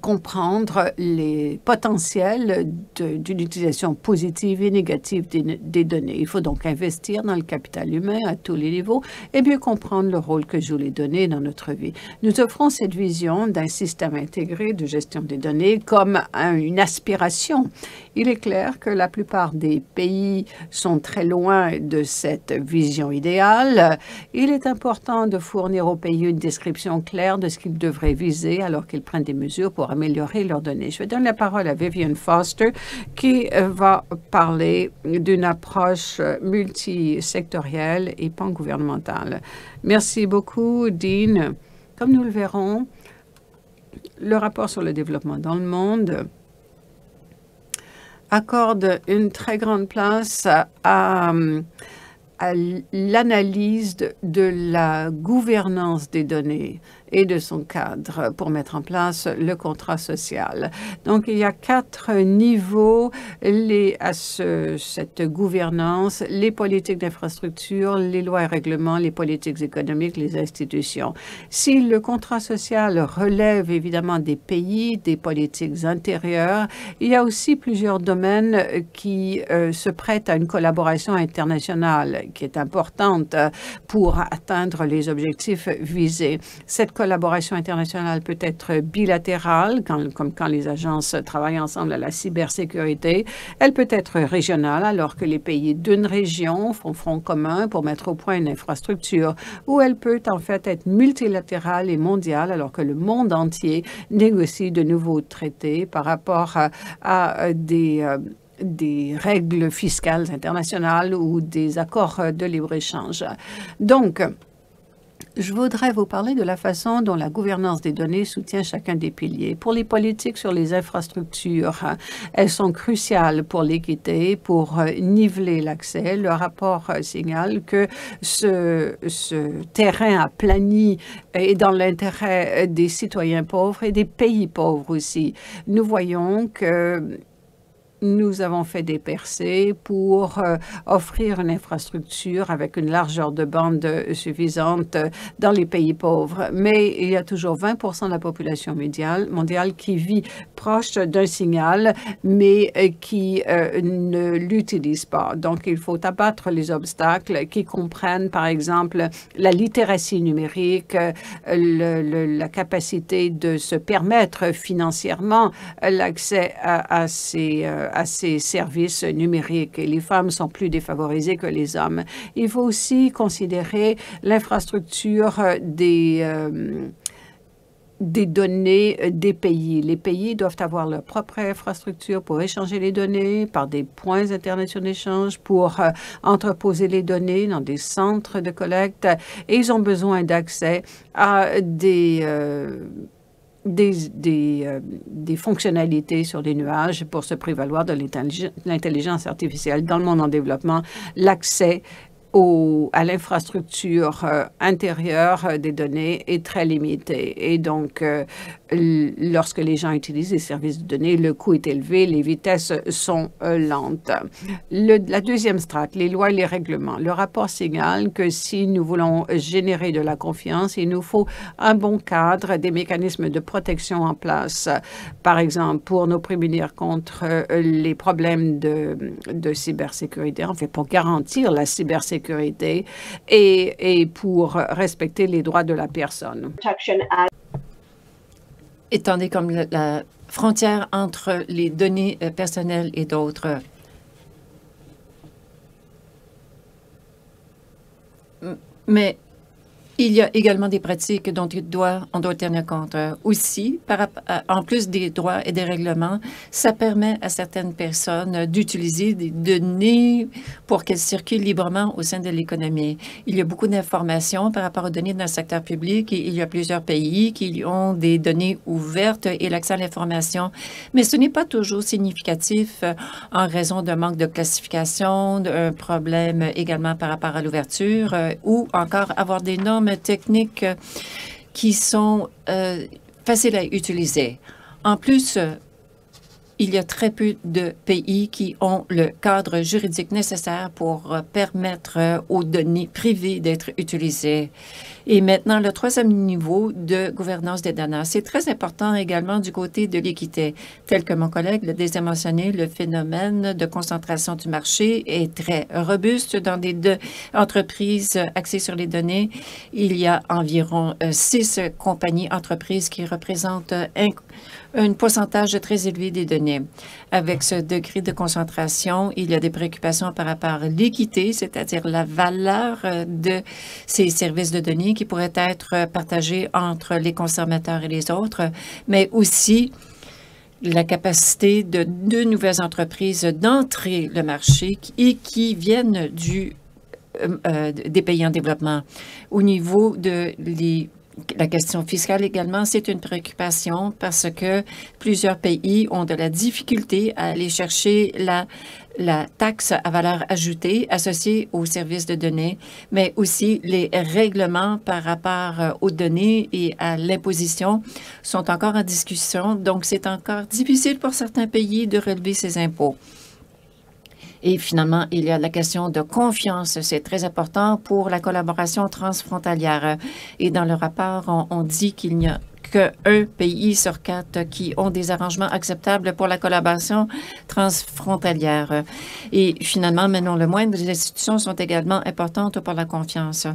[SPEAKER 3] comprendre les potentiels d'une utilisation positive et négative des données. Il faut donc investir dans le capital humain à tous les niveaux et bien comprendre le rôle que jouent les données dans notre vie. Nous offrons cette vision d'un système intégré de gestion des données comme une aspiration. Il est clair que la plupart des pays sont très loin de cette vision idéale. Il est important de fournir aux pays une description claire de ce qu'ils devraient viser alors qu'ils prennent des mesures pour améliorer leurs données. Je vais donner la parole à Vivian Foster qui va parler d'une approche multisectorielle et pan-gouvernementale. Merci beaucoup, Dean. Comme nous le verrons, le rapport sur le développement dans le monde accorde une très grande place à l'analyse de la gouvernance des données et de son cadre pour mettre en place le contrat social. Donc, il y a 4 niveaux à cette gouvernance, les politiques d'infrastructure, les lois et règlements, les politiques économiques, les institutions. Si le contrat social relève évidemment des pays, des politiques intérieures, il y a aussi plusieurs domaines qui se prêtent à une collaboration internationale qui est importante pour atteindre les objectifs visés. Cette collaboration internationale peut être bilatérale, comme quand les agences travaillent ensemble à la cybersécurité. Elle peut être régionale, alors que les pays d'une région font front commun pour mettre au point une infrastructure, ou elle peut en fait être multilatérale et mondiale, alors que le monde entier négocie de nouveaux traités par rapport à des règles fiscales internationales ou des accords de libre-échange. Donc, je voudrais vous parler de la façon dont la gouvernance des données soutient chacun des piliers. Pour les politiques sur les infrastructures, elles sont cruciales pour l'équité, pour niveler l'accès. Le rapport signale que ce terrain aplani est dans l'intérêt des citoyens pauvres et des pays pauvres aussi. Nous voyons que nous avons fait des percées pour offrir une infrastructure avec une largeur de bande suffisante dans les pays pauvres. Mais il y a toujours 20% de la population mondiale qui vit proche d'un signal, mais qui ne l'utilise pas. Donc, il faut abattre les obstacles qui comprennent, par exemple, la littératie numérique, la capacité de se permettre financièrement l'accès à ces services numériques. Et les femmes sont plus défavorisées que les hommes. Il faut aussi considérer l'infrastructure des données des pays. Les pays doivent avoir leur propre infrastructure pour échanger les données par des points internationaux d'échange, pour entreposer les données dans des centres de collecte, et ils ont besoin d'accès à des fonctionnalités sur les nuages pour se prévaloir de l'intelligence artificielle. Dans le monde en développement, l'accès à l'infrastructure intérieure des données est très limité. Et donc, lorsque les gens utilisent les services de données, le coût est élevé, les vitesses sont lentes. La deuxième strate, les lois et les règlements. Le rapport signale que si nous voulons générer de la confiance, il nous faut un bon cadre, des mécanismes de protection en place, par exemple, pour nous prémunir contre les problèmes de cybersécurité, en fait, pour garantir la cybersécurité et pour respecter les droits de la personne.
[SPEAKER 2] Étendez comme la frontière entre les données personnelles et d'autres. Mais il y a également des pratiques dont on doit tenir compte. Aussi, en plus des droits et des règlements, ça permet à certaines personnes d'utiliser des données pour qu'elles circulent librement au sein de l'économie. Il y a beaucoup d'informations par rapport aux données dans le secteur public et il y a plusieurs pays qui ont des données ouvertes et l'accès à l'information. Mais ce n'est pas toujours significatif en raison d'un manque de classification, d'un problème également par rapport à l'ouverture ou encore avoir des normes techniques qui sont faciles à utiliser. En plus, il y a très peu de pays qui ont le cadre juridique nécessaire pour permettre aux données privées d'être utilisées. Et maintenant, le troisième niveau de gouvernance des données. C'est très important également du côté de l'équité. Tel que mon collègue l'a déjà mentionné, le phénomène de concentration du marché est très robuste dans des entreprises axées sur les données. Il y a environ 6 compagnies entreprises qui représentent un pourcentage très élevé des données. Avec ce degré de concentration, il y a des préoccupations par rapport à l'équité, c'est-à-dire la valeur de ces services de données qui pourraient être partagés entre les consommateurs et les autres, mais aussi la capacité de nouvelles entreprises d'entrer le marché et qui viennent des pays en développement. Au niveau de la question fiscale également, c'est une préoccupation parce que plusieurs pays ont de la difficulté à aller chercher la taxe à valeur ajoutée associée aux services de données, mais aussi les règlements par rapport aux données et à l'imposition sont encore en discussion. Donc, c'est encore difficile pour certains pays de relever ces impôts. Et finalement, il y a la question de confiance. C'est très important pour la collaboration transfrontalière. Et dans le rapport, on dit qu'il n'y a qu'un pays sur 4 qui ont des arrangements acceptables pour la collaboration transfrontalière. Et finalement, mais non le moindre, les institutions sont également importantes pour la confiance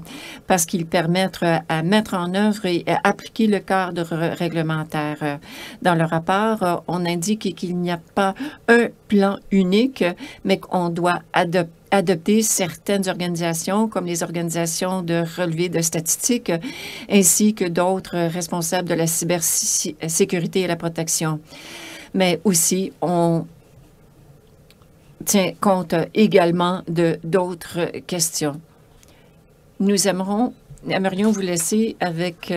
[SPEAKER 2] parce qu'ils permettent à mettre en œuvre et à appliquer le cadre réglementaire. Dans le rapport, on indique qu'il n'y a pas un plan unique, mais qu'on doit adopter certaines organisations, comme les organisations de relevé de statistiques, ainsi que d'autres responsables de la cybersécurité et la protection. Mais aussi, on tient compte également d'autres questions. Nous aimerions vous laisser avec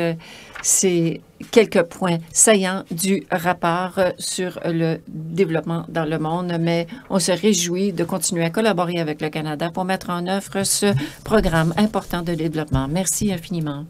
[SPEAKER 2] ces quelques points saillants du rapport sur le développement dans le monde, mais on se réjouit de continuer à collaborer avec le Canada pour mettre en œuvre ce programme important de développement. Merci infiniment.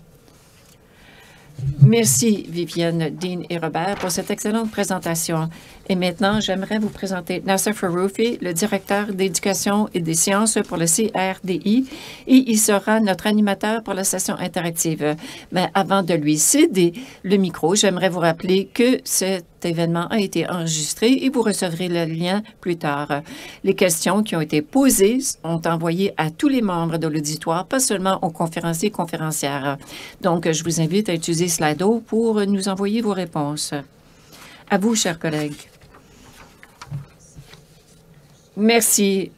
[SPEAKER 2] Merci, Viviane, Dean et Robert, pour cette excellente présentation. Et maintenant, j'aimerais vous présenter Nasser Faroufi, le directeur d'éducation et des sciences pour le CRDI, et il sera notre animateur pour la session interactive. Mais avant de lui céder le micro, j'aimerais vous rappeler que cet événement a été enregistré et vous recevrez le lien plus tard. Les questions qui ont été posées sont envoyées à tous les membres de l'auditoire, pas seulement aux conférenciers et conférencières. Donc, je vous invite à utiliser Slido pour nous envoyer vos réponses. À vous, chers collègues. Merci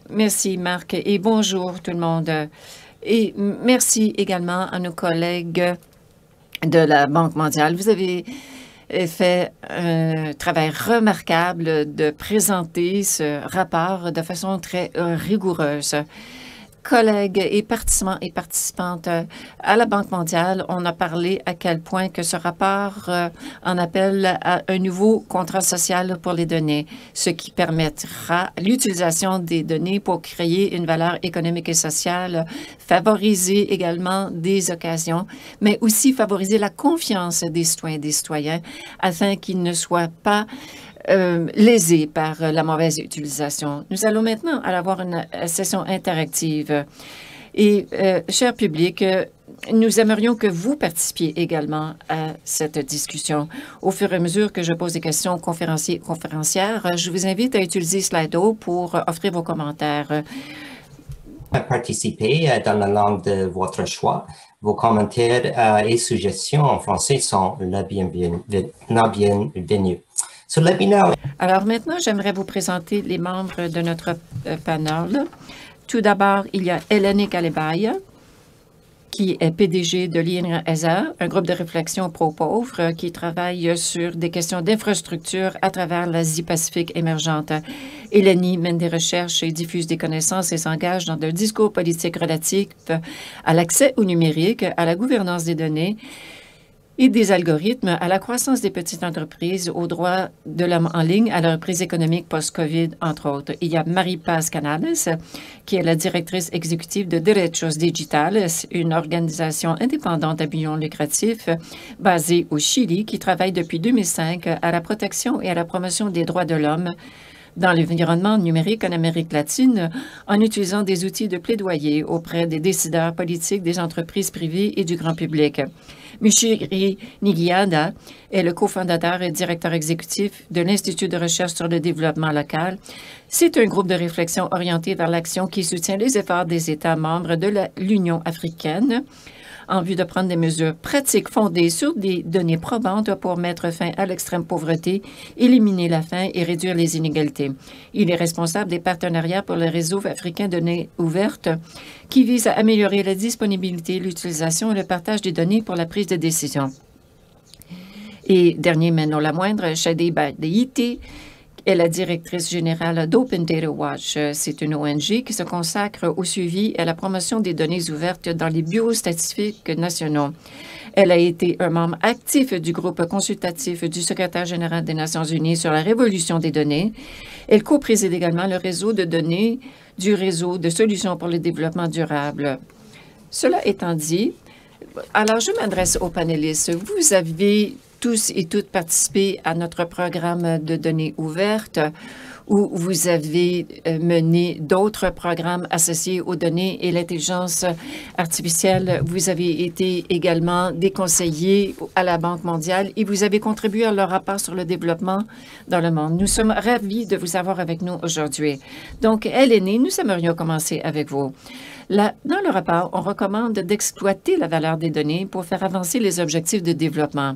[SPEAKER 2] Marc, et bonjour tout le monde. Et merci également à nos collègues de la Banque mondiale. Vous avez fait un travail remarquable de présenter ce rapport de façon très rigoureuse. Collègues et participants et participantes à la Banque mondiale, on a parlé à quel point que ce rapport en appelle à un nouveau contrat social pour les données, ce qui permettra l'utilisation des données pour créer une valeur économique et sociale, favoriser également des occasions, mais aussi favoriser la confiance des citoyens et des citoyens afin qu'ils ne soient pas lésés par la mauvaise utilisation. Nous allons maintenant avoir une session interactive. Et, cher public, nous aimerions que vous participiez également à cette discussion. Au fur et à mesure que je pose des questions aux conférenciers et conférencières, je vous invite à utiliser Slido pour offrir vos commentaires.
[SPEAKER 8] Participer dans la langue de votre choix. Vos commentaires et suggestions en français sont la bienvenue.
[SPEAKER 2] Alors maintenant, j'aimerais vous présenter les membres de notre panel. Tout d'abord, il y a Eleni Kalebaya, qui est PDG de l'INRESA, un groupe de réflexion pro-pauvres qui travaille sur des questions d'infrastructure à travers l'Asie-Pacifique émergente. Eleni mène des recherches et diffuse des connaissances et s'engage dans un discours politique relatif à l'accès au numérique, à la gouvernance des données et des algorithmes, à la croissance des petites entreprises, aux droits de l'homme en ligne, à la reprise économique post-COVID, entre autres. Il y a Marie-Paz Canales, qui est la directrice exécutive de Derechos Digitales, une organisation indépendante à but non lucratif basée au Chili, qui travaille depuis 2005 à la protection et à la promotion des droits de l'homme dans l'environnement numérique en Amérique latine en utilisant des outils de plaidoyer auprès des décideurs politiques, des entreprises privées et du grand public. Mushiri Nigiada est le cofondateur et directeur exécutif de l'Institut de recherche sur le développement local. C'est un groupe de réflexion orienté vers l'action qui soutient les efforts des États membres de l'Union africaine en vue de prendre des mesures pratiques fondées sur des données probantes pour mettre fin à l'extrême pauvreté, éliminer la faim et réduire les inégalités. Il est responsable des partenariats pour le réseau africain de données ouvertes qui vise à améliorer la disponibilité, l'utilisation et le partage des données pour la prise de décision. Et dernier mais non la moindre, Shadiba Deiti est la directrice générale d'Open Data Watch. C'est une ONG qui se consacre au suivi et à la promotion des données ouvertes dans les bureaux statistiques nationaux. Elle a été un membre actif du groupe consultatif du secrétaire général des Nations unies sur la révolution des données. Elle co-préside également le réseau de données du réseau de solutions pour le développement durable. Cela étant dit, alors je m'adresse aux panélistes. Vous avez tous et toutes participé à notre programme de données ouvertes où vous avez mené d'autres programmes associés aux données et l'intelligence artificielle. Vous avez été également des conseillers à la Banque mondiale et vous avez contribué à leur rapport sur le développement dans le monde. Nous sommes ravis de vous avoir avec nous aujourd'hui. Donc, Eleni, nous aimerions commencer avec vous. Dans le rapport, on recommande d'exploiter la valeur des données pour faire avancer les objectifs de développement.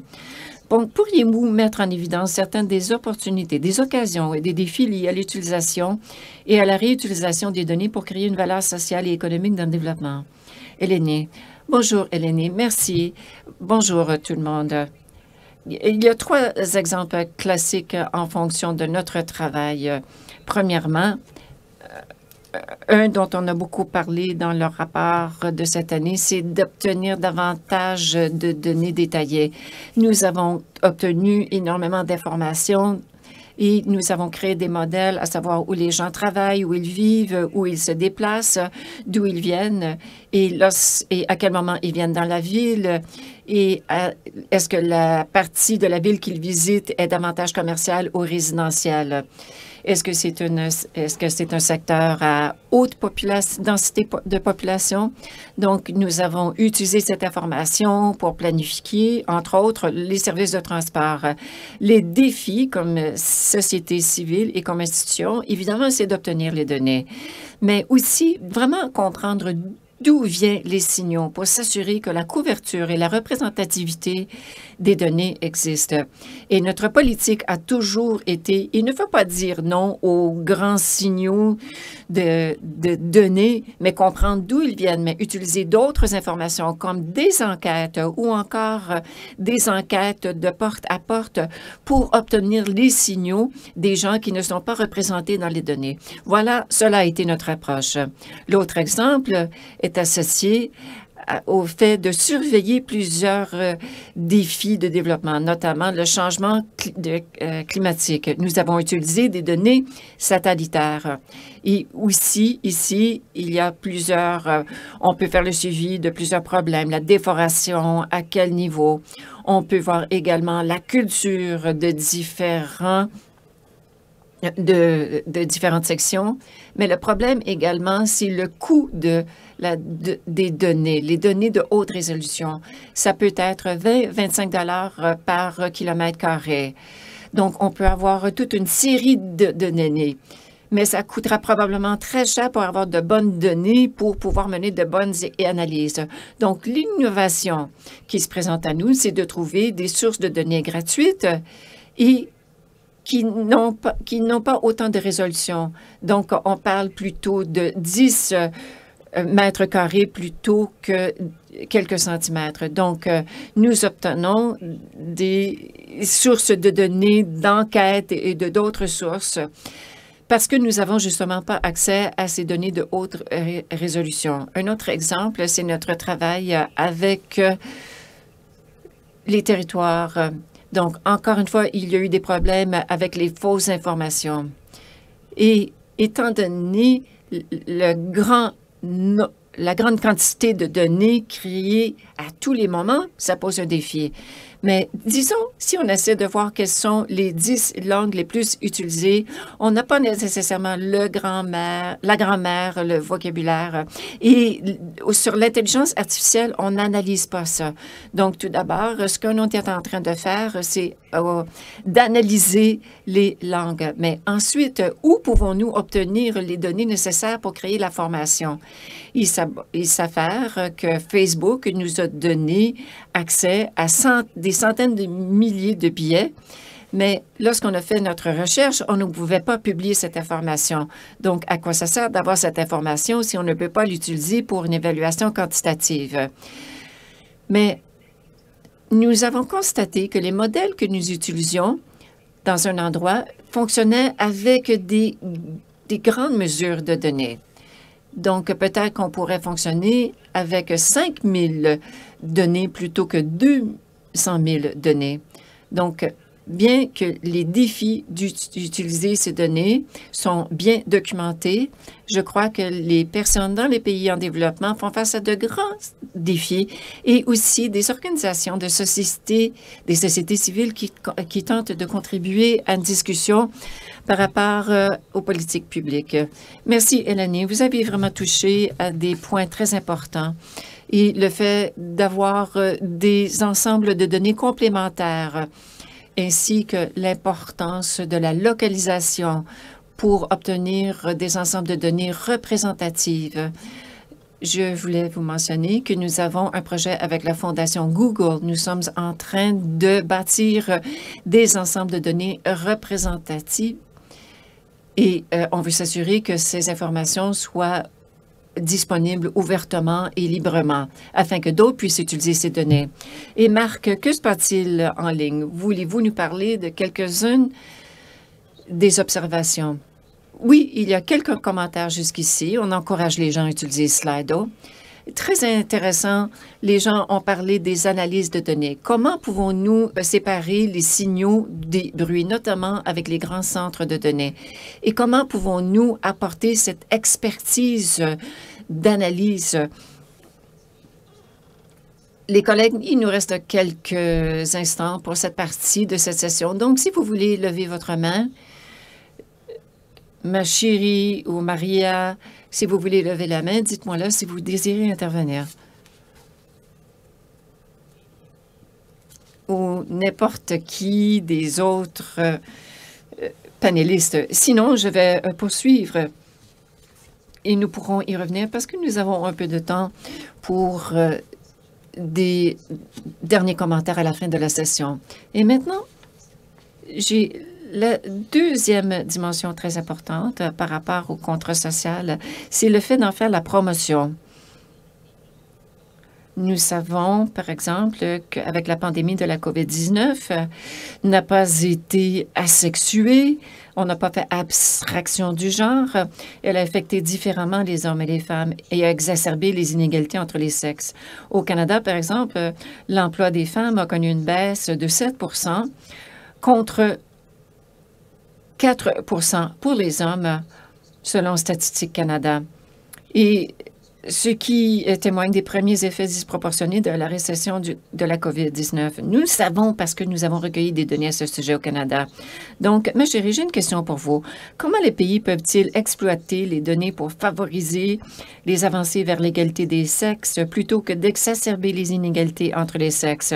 [SPEAKER 2] Donc, pourriez-vous mettre en évidence certaines des opportunités, des occasions et des défis liés à l'utilisation et à la réutilisation des données pour créer une valeur sociale et économique dans le développement? Eleni. Bonjour, Eleni. Merci. Bonjour, tout le monde. Il y a 3 exemples classiques en fonction de notre travail. Premièrement, un dont on a beaucoup parlé dans le rapport de cette année, c'est d'obtenir davantage de données détaillées. Nous avons obtenu énormément d'informations et nous avons créé des modèles, à savoir où les gens travaillent, où ils vivent, où ils se déplacent, d'où ils viennent et à quel moment ils viennent dans la ville et est-ce que la partie de la ville qu'ils visitent est davantage commerciale ou résidentielle. Est-ce que c'est un secteur à haute densité de population? Donc, nous avons utilisé cette information pour planifier, entre autres, les services de transport. Les défis comme société civile et comme institution, évidemment, c'est d'obtenir les données, mais aussi vraiment comprendre d'où viennent les signaux pour s'assurer que la couverture et la représentativité des données existent. Et notre politique a toujours été, il ne faut pas dire non aux grands signaux de données, mais comprendre d'où ils viennent, mais utiliser d'autres informations comme des enquêtes ou encore des enquêtes de porte à porte pour obtenir les signaux des gens qui ne sont pas représentés dans les données. Voilà, cela a été notre approche. L'autre exemple est associé au fait de surveiller plusieurs défis de développement, notamment le changement climatique. Nous avons utilisé des données satellitaires. Et aussi, ici, il y a plusieurs, on peut faire le suivi de plusieurs problèmes, la déforestation, à quel niveau. On peut voir également la culture de différentes sections, mais le problème également, c'est le coût des données, les données de haute résolution. Ça peut être 20-25 $ par kilomètre carré. Donc, on peut avoir toute une série de données, mais ça coûtera probablement très cher pour avoir de bonnes données pour pouvoir mener de bonnes analyses. Donc, l'innovation qui se présente à nous, c'est de trouver des sources de données gratuites et qui n'ont pas autant de résolution. Donc, on parle plutôt de 10 mètres carrés plutôt que quelques centimètres. Donc, nous obtenons des sources de données, d'enquêtes et d'autres sources parce que nous n'avons justement pas accès à ces données de haute résolution. Un autre exemple, c'est notre travail avec les territoires. Donc, encore une fois, il y a eu des problèmes avec les fausses informations. Et étant donné la grande quantité de données créées à tous les moments, ça pose un défi. Mais disons, si on essaie de voir quelles sont les 10 langues les plus utilisées, on n'a pas nécessairement la grammaire, le vocabulaire. Et sur l'intelligence artificielle, on n'analyse pas ça. Donc, tout d'abord, ce qu'on est en train de faire, c'est d'analyser les langues. Mais ensuite, où pouvons-nous obtenir les données nécessaires pour créer la formation? Il s'avère que Facebook nous a donné accès à des centaines de milliers de billets, mais lorsqu'on a fait notre recherche, on ne pouvait pas publier cette information. Donc, à quoi ça sert d'avoir cette information si on ne peut pas l'utiliser pour une évaluation quantitative? Mais nous avons constaté que les modèles que nous utilisions dans un endroit fonctionnaient avec des grandes mesures de données. Donc, peut-être qu'on pourrait fonctionner avec 5 000 données plutôt que 200 000 données. Donc, bien que les défis d'utiliser ces données sont bien documentés, je crois que les personnes dans les pays en développement font face à de grands défis et aussi des organisations des sociétés civiles qui tentent de contribuer à une discussion par rapport aux politiques publiques. Merci, Elanie. Vous avez vraiment touché à des points très importants. Et le fait d'avoir des ensembles de données complémentaires ainsi que l'importance de la localisation pour obtenir des ensembles de données représentatives. Je voulais vous mentionner que nous avons un projet avec la Fondation Google. Nous sommes en train de bâtir des ensembles de données représentatives et on veut s'assurer que ces informations soient disponibles ouvertement et librement afin que d'autres puissent utiliser ces données. Et Marc, que se passe-t-il en ligne? Voulez-vous nous parler de quelques-unes des observations? Oui, il y a quelques commentaires jusqu'ici. On encourage les gens à utiliser Slido. Très intéressant, les gens ont parlé des analyses de données. Comment pouvons-nous séparer les signaux des bruits, notamment avec les grands centres de données? Et comment pouvons-nous apporter cette expertise d'analyse? Les collègues, il nous reste quelques instants pour cette partie de cette session. Donc, si vous voulez lever votre main, ma chérie ou Maria, si vous voulez lever la main, dites-moi là si vous désirez intervenir. Ou n'importe qui des autres panélistes. Sinon, je vais poursuivre et nous pourrons y revenir parce que nous avons un peu de temps pour des derniers commentaires à la fin de la session. Et maintenant, j'ai La deuxième dimension très importante par rapport au contrat social, c'est le fait d'en faire la promotion. Nous savons, par exemple, qu'avec la pandémie de la COVID-19, n'a pas été asexuée, on n'a pas fait abstraction du genre, elle a affecté différemment les hommes et les femmes et a exacerbé les inégalités entre les sexes. Au Canada, par exemple, l'emploi des femmes a connu une baisse de 7 contre 4 pour les hommes, selon Statistique Canada. Et ce qui témoigne des premiers effets disproportionnés de la récession de la COVID-19. Nous le savons parce que nous avons recueilli des données à ce sujet au Canada. Donc, ma chérie, j'ai une question pour vous. Comment les pays peuvent-ils exploiter les données pour favoriser les avancées vers l'égalité des sexes plutôt que d'exacerber les inégalités entre les sexes?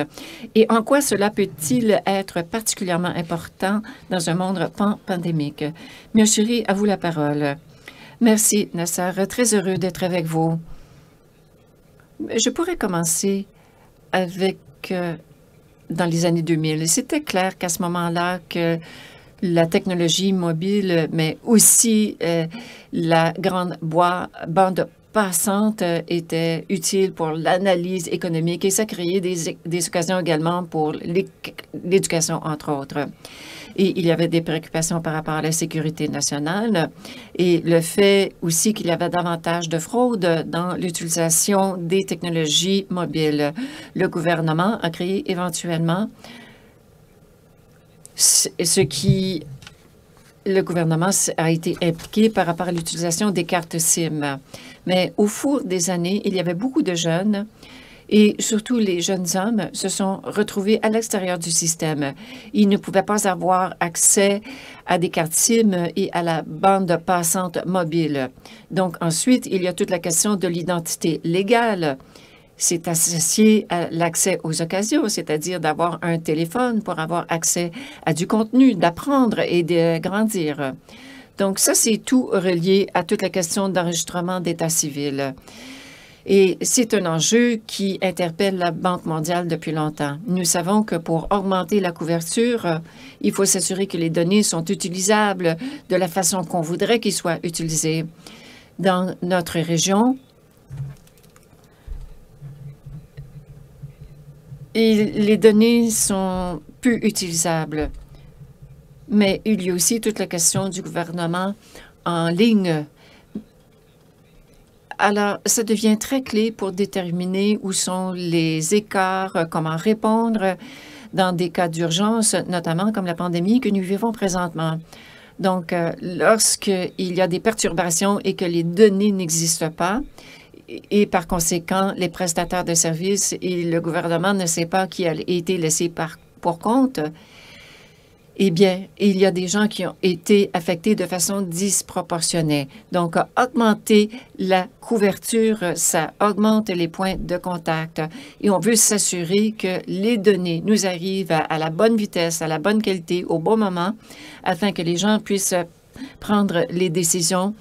[SPEAKER 2] Et en quoi cela peut-il être particulièrement important dans un monde pandémique? Ma chérie, à vous la parole. Merci, Nassar. Très heureux d'être avec vous. Je pourrais commencer avec dans les années 2000. C'était clair qu'à ce moment-là, que la technologie mobile, mais aussi la grande bande passante était utile pour l'analyse économique et ça créait des occasions également pour l'éducation, entre autres. Et il y avait des préoccupations par rapport à la sécurité nationale et le fait aussi qu'il y avait davantage de fraude dans l'utilisation des technologies mobiles. Le gouvernement a créé éventuellement le gouvernement a été impliqué par rapport à l'utilisation des cartes SIM. Mais au cours des années, il y avait beaucoup de jeunes et surtout les jeunes hommes se sont retrouvés à l'extérieur du système. Ils ne pouvaient pas avoir accès à des cartes SIM et à la bande passante mobile. Donc ensuite, il y a toute la question de l'identité légale. C'est associé à l'accès aux occasions, c'est-à-dire d'avoir un téléphone pour avoir accès à du contenu, d'apprendre et de grandir. Donc ça, c'est tout relié à toute la question d'enregistrement d'état civil. Et c'est un enjeu qui interpelle la Banque mondiale depuis longtemps. Nous savons que pour augmenter la couverture, il faut s'assurer que les données sont utilisables de la façon qu'on voudrait qu'ils soient utilisés. Dans notre région, les données sont peu utilisables. Mais il y a aussi toute la question du gouvernement en ligne. Alors, ça devient très clé pour déterminer où sont les écarts, comment répondre dans des cas d'urgence, notamment comme la pandémie que nous vivons présentement. Donc, lorsqu'il y a des perturbations et que les données n'existent pas, et par conséquent, les prestataires de services et le gouvernement ne savent pas qui a été laissé pour compte, eh bien, il y a des gens qui ont été affectés de façon disproportionnée. Donc, augmenter la couverture, ça augmente les points de contact. Et on veut s'assurer que les données nous arrivent à la bonne vitesse, à la bonne qualité, au bon moment, afin que les gens puissent prendre les décisions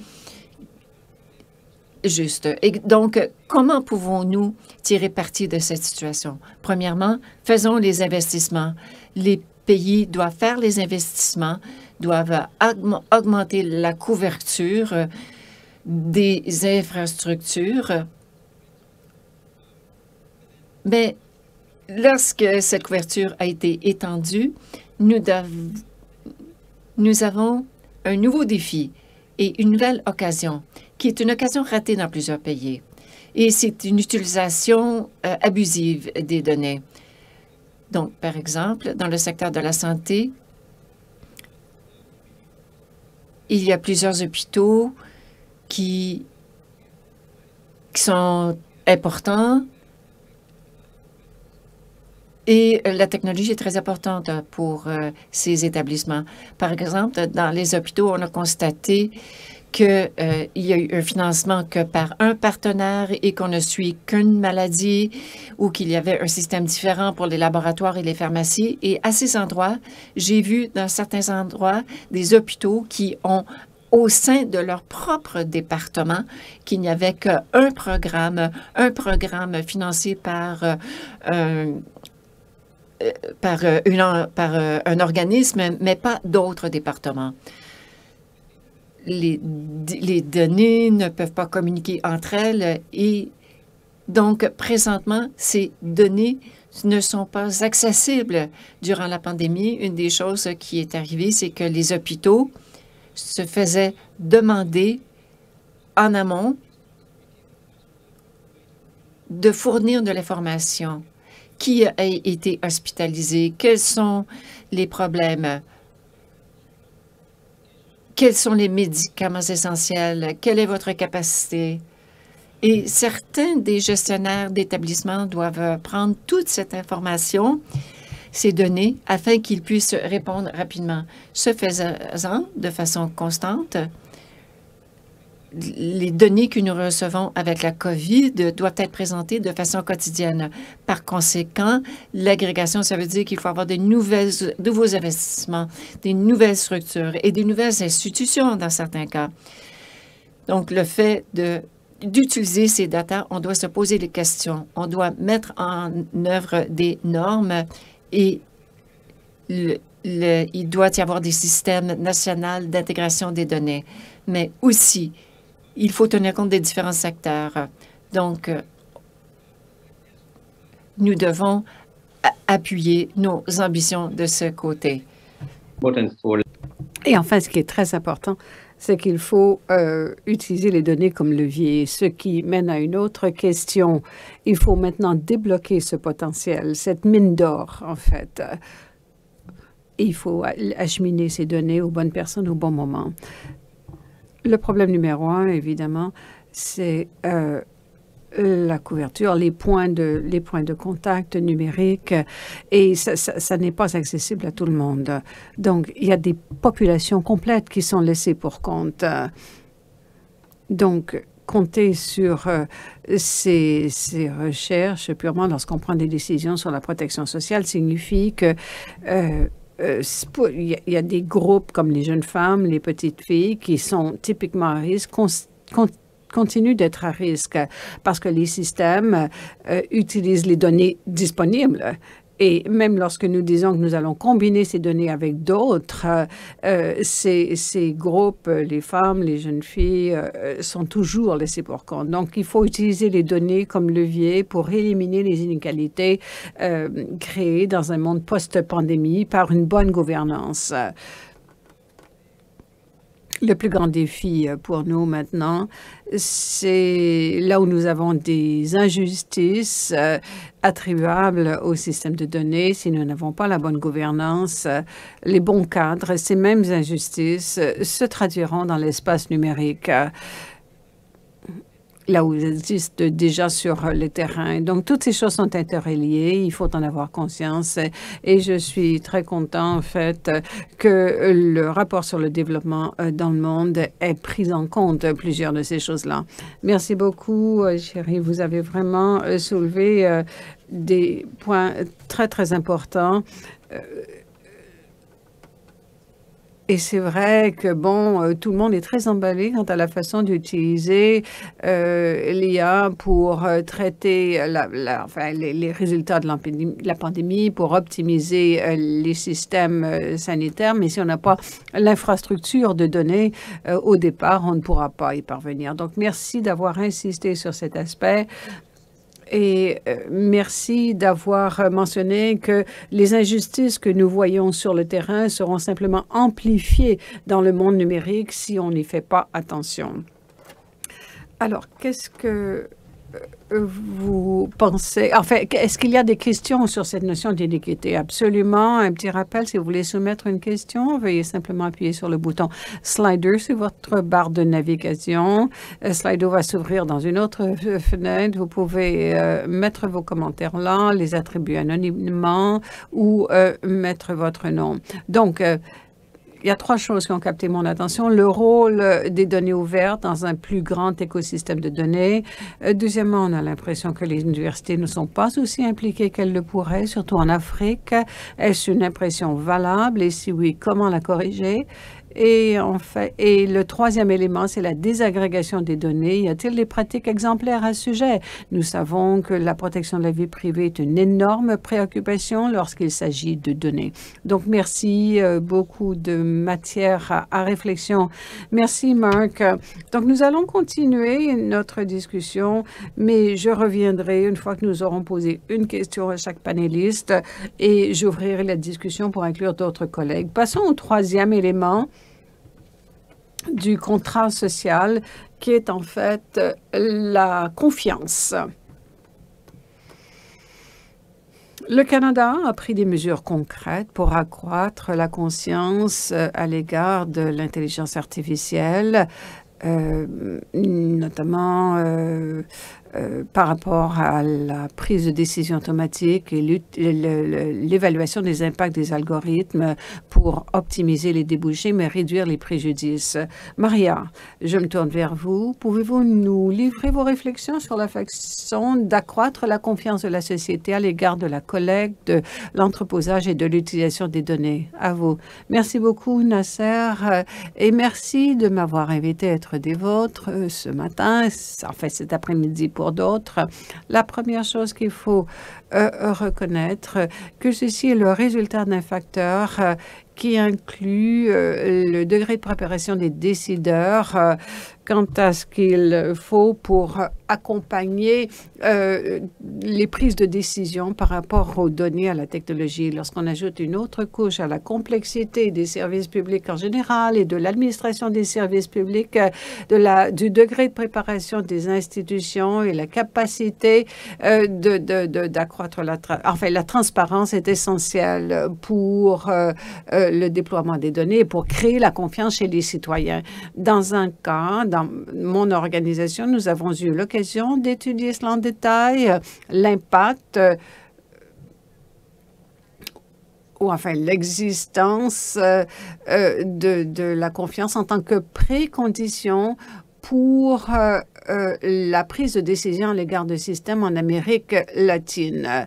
[SPEAKER 2] justes. Et donc, comment pouvons-nous tirer parti de cette situation? Premièrement, faisons les investissements. Les pays doivent faire les investissements, doivent augmenter la couverture des infrastructures. Mais lorsque cette couverture a été étendue, nous avons un nouveau défi et une nouvelle occasion, qui est une occasion ratée dans plusieurs pays. Et c'est une utilisation abusive des données. Donc, par exemple, dans le secteur de la santé, il y a plusieurs hôpitaux qui sont importants et la technologie est très importante pour ces établissements. Par exemple, dans les hôpitaux, on a constaté qu'il y a eu un financement que par un partenaire et qu'on ne suit qu'une maladie ou qu'il y avait un système différent pour les laboratoires et les pharmacies. Et à ces endroits, j'ai vu dans certains endroits des hôpitaux qui ont, au sein de leur propre département, qu'il n'y avait qu'un programme financé par par un organisme, mais pas d'autres départements. Les données ne peuvent pas communiquer entre elles et donc, présentement, ces données ne sont pas accessibles durant la pandémie. Une des choses qui est arrivée, c'est que les hôpitaux se faisaient demander en amont de fournir de l'information. Qui a été hospitalisé? Quels sont les problèmes? Quels sont les médicaments essentiels? Quelle est votre capacité? Et certains des gestionnaires d'établissements doivent prendre toute cette information, ces données, afin qu'ils puissent répondre rapidement. Ce faisant, de façon constante, les données que nous recevons avec la COVID doivent être présentées de façon quotidienne. Par conséquent, l'agrégation, ça veut dire qu'il faut avoir de nouveaux investissements, des nouvelles structures et des nouvelles institutions dans certains cas. Donc, le fait d'utiliser ces datas, on doit se poser des questions. On doit mettre en œuvre des normes et il doit y avoir des systèmes nationaux d'intégration des données. Mais aussi, il faut tenir compte des différents secteurs. Donc, nous devons appuyer nos ambitions de ce côté.
[SPEAKER 3] Et enfin, ce qui est très important, c'est qu'il faut utiliser les données comme levier, ce qui mène à une autre question. Il faut maintenant débloquer ce potentiel, cette mine d'or, en fait. Et il faut acheminer ces données aux bonnes personnes au bon moment. Le problème numéro 1, évidemment, c'est la couverture, les points de contact numériques, et ça n'est pas accessible à tout le monde. Donc, il y a des populations complètes qui sont laissées pour compte. Donc, compter sur ces recherches purement lorsqu'on prend des décisions sur la protection sociale signifie que il y a des groupes comme les jeunes femmes, les petites filles qui sont typiquement à risque, continuent d'être à risque parce que les systèmes utilisent les données disponibles. Et même lorsque nous disons que nous allons combiner ces données avec d'autres, ces groupes, les femmes, les jeunes filles, sont toujours laissés pour compte. Donc, il faut utiliser les données comme levier pour éliminer les inégalités créées dans un monde post-pandémie par une bonne gouvernance. Le plus grand défi pour nous maintenant, c'est là où nous avons des injustices attribuables au système de données. Si nous n'avons pas la bonne gouvernance, les bons cadres, ces mêmes injustices se traduiront dans l'espace numérique, là où ils existent déjà sur le terrain. Donc, toutes ces choses sont interreliées. Il faut en avoir conscience. Et je suis très content, en fait, que le rapport sur le développement dans le monde ait pris en compte plusieurs de ces choses-là. Merci beaucoup, chérie. Vous avez vraiment soulevé des points très, très importants. Et c'est vrai que, bon, tout le monde est très emballé quant à la façon d'utiliser l'IA pour traiter les résultats de la pandémie, pour optimiser les systèmes sanitaires. Mais si on n'a pas l'infrastructure de données au départ, on ne pourra pas y parvenir. Donc, merci d'avoir insisté sur cet aspect. Et merci d'avoir mentionné que les injustices que nous voyons sur le terrain seront simplement amplifiées dans le monde numérique si on n'y fait pas attention. Alors, qu'est-ce que vous pensez? En fait, est-ce qu'il y a des questions sur cette notion d'iniquité? Absolument. Un petit rappel, si vous voulez soumettre une question, veuillez simplement appuyer sur le bouton Slider sur votre barre de navigation. Slido va s'ouvrir dans une autre fenêtre. Vous pouvez mettre vos commentaires là, les attribuer anonymement ou mettre votre nom. Donc, il y a trois choses qui ont capté mon attention. Le rôle des données ouvertes dans un plus grand écosystème de données. Deuxièmement, on a l'impression que les universités ne sont pas aussi impliquées qu'elles le pourraient, surtout en Afrique. Est-ce une impression valable? Et si oui, comment la corriger? Et le troisième élément, c'est la désagrégation des données. Y a-t-il des pratiques exemplaires à ce sujet? Nous savons que la protection de la vie privée est une énorme préoccupation lorsqu'il s'agit de données. Donc, merci, beaucoup de matière à réflexion. Merci, Marc. Donc, nous allons continuer notre discussion, mais je reviendrai une fois que nous aurons posé une question à chaque panéliste et j'ouvrirai la discussion pour inclure d'autres collègues. Passons au troisième élément du contrat social, qui est en fait la confiance. Le Canada a pris des mesures concrètes pour accroître la conscience à l'égard de l'intelligence artificielle, notamment par rapport à la prise de décision automatique et l'évaluation des impacts des algorithmes pour optimiser les débouchés, mais réduire les préjudices. Maria, je me tourne vers vous. Pouvez-vous nous livrer vos réflexions sur la façon d'accroître la confiance de la société à l'égard de la collecte, de l'entreposage et de l'utilisation des données? À vous. Merci beaucoup, Nasser, et merci de m'avoir invité à être des vôtres ce matin, en fait cet après-midi pour d'autres. La première chose qu'il faut reconnaître, que ceci est le résultat d'un facteur qui inclut le degré de préparation des décideurs quant à ce qu'il faut pour accompagner les prises de décision par rapport aux données, à la technologie. Lorsqu'on ajoute une autre couche à la complexité des services publics en général et de l'administration des services publics, du degré de préparation des institutions et la capacité d'accroître la transparence est essentielle pour le déploiement des données et pour créer la confiance chez les citoyens. Dans un cas, dans mon organisation, nous avons eu l'occasion d'étudier cela en détail, l'impact ou enfin l'existence de la confiance en tant que précondition pour la prise de décision à l'égard de systèmes en Amérique latine.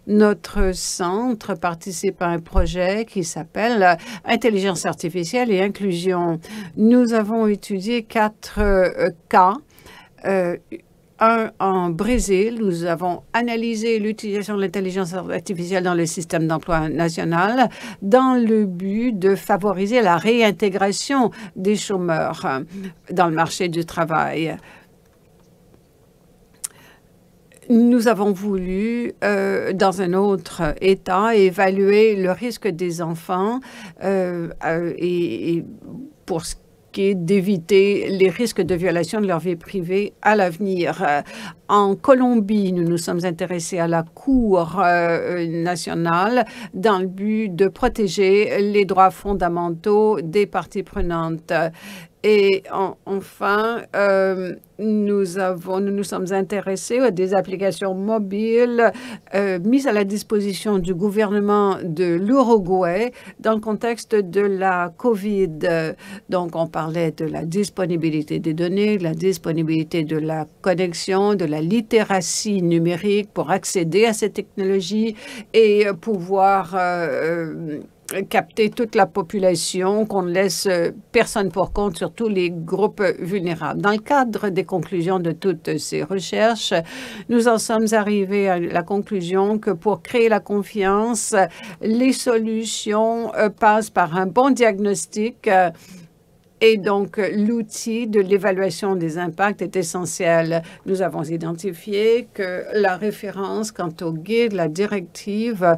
[SPEAKER 3] Notre centre participe à un projet qui s'appelle Intelligence artificielle et inclusion. Nous avons étudié 4 cas. Un en Brésil, nous avons analysé l'utilisation de l'intelligence artificielle dans le système d'emploi national dans le but de favoriser la réintégration des chômeurs dans le marché du travail. Nous avons voulu, dans un autre État, évaluer le risque des enfants et pour ce qui est d'éviter les risques de violation de leur vie privée à l'avenir. En Colombie, nous nous sommes intéressés à la Cour nationale dans le but de protéger les droits fondamentaux des parties prenantes. Et enfin, nous nous sommes intéressés à des applications mobiles mises à la disposition du gouvernement de l'Uruguay dans le contexte de la COVID. Donc, on parlait de la disponibilité des données, de la disponibilité de la connexion, de la littératie numérique pour accéder à ces technologies et pouvoir capter toute la population, qu'on ne laisse personne pour compte, surtout les groupes vulnérables. Dans le cadre des conclusions de toutes ces recherches, nous en sommes arrivés à la conclusion que pour créer la confiance, les solutions passent par un bon diagnostic et donc, l'outil de l'évaluation des impacts est essentiel. Nous avons identifié que la référence quant au guide, la directive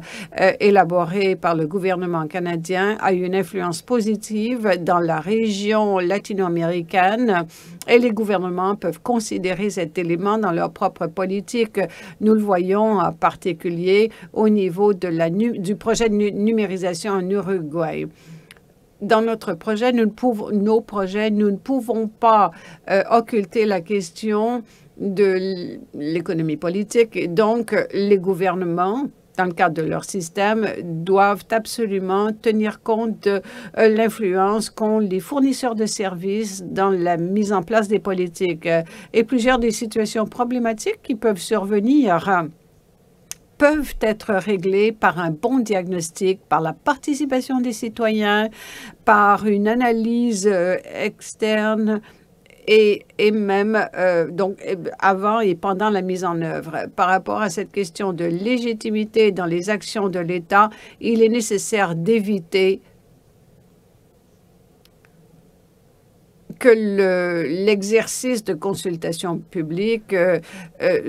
[SPEAKER 3] élaborée par le gouvernement canadien a eu une influence positive dans la région latino-américaine et les gouvernements peuvent considérer cet élément dans leur propre politique. Nous le voyons en particulier au niveau de du projet de numérisation en Uruguay. Dans notre projet, nous ne pouvons pas occulter la question de l'économie politique. Et donc, les gouvernements, dans le cadre de leur système, doivent absolument tenir compte de l'influence qu'ont les fournisseurs de services dans la mise en place des politiques et plusieurs des situations problématiques qui peuvent survenir peuvent être réglés par un bon diagnostic, par la participation des citoyens, par une analyse externe et même donc avant et pendant la mise en œuvre. Par rapport à cette question de légitimité dans les actions de l'État, il est nécessaire d'éviter que l'exercice de consultation publique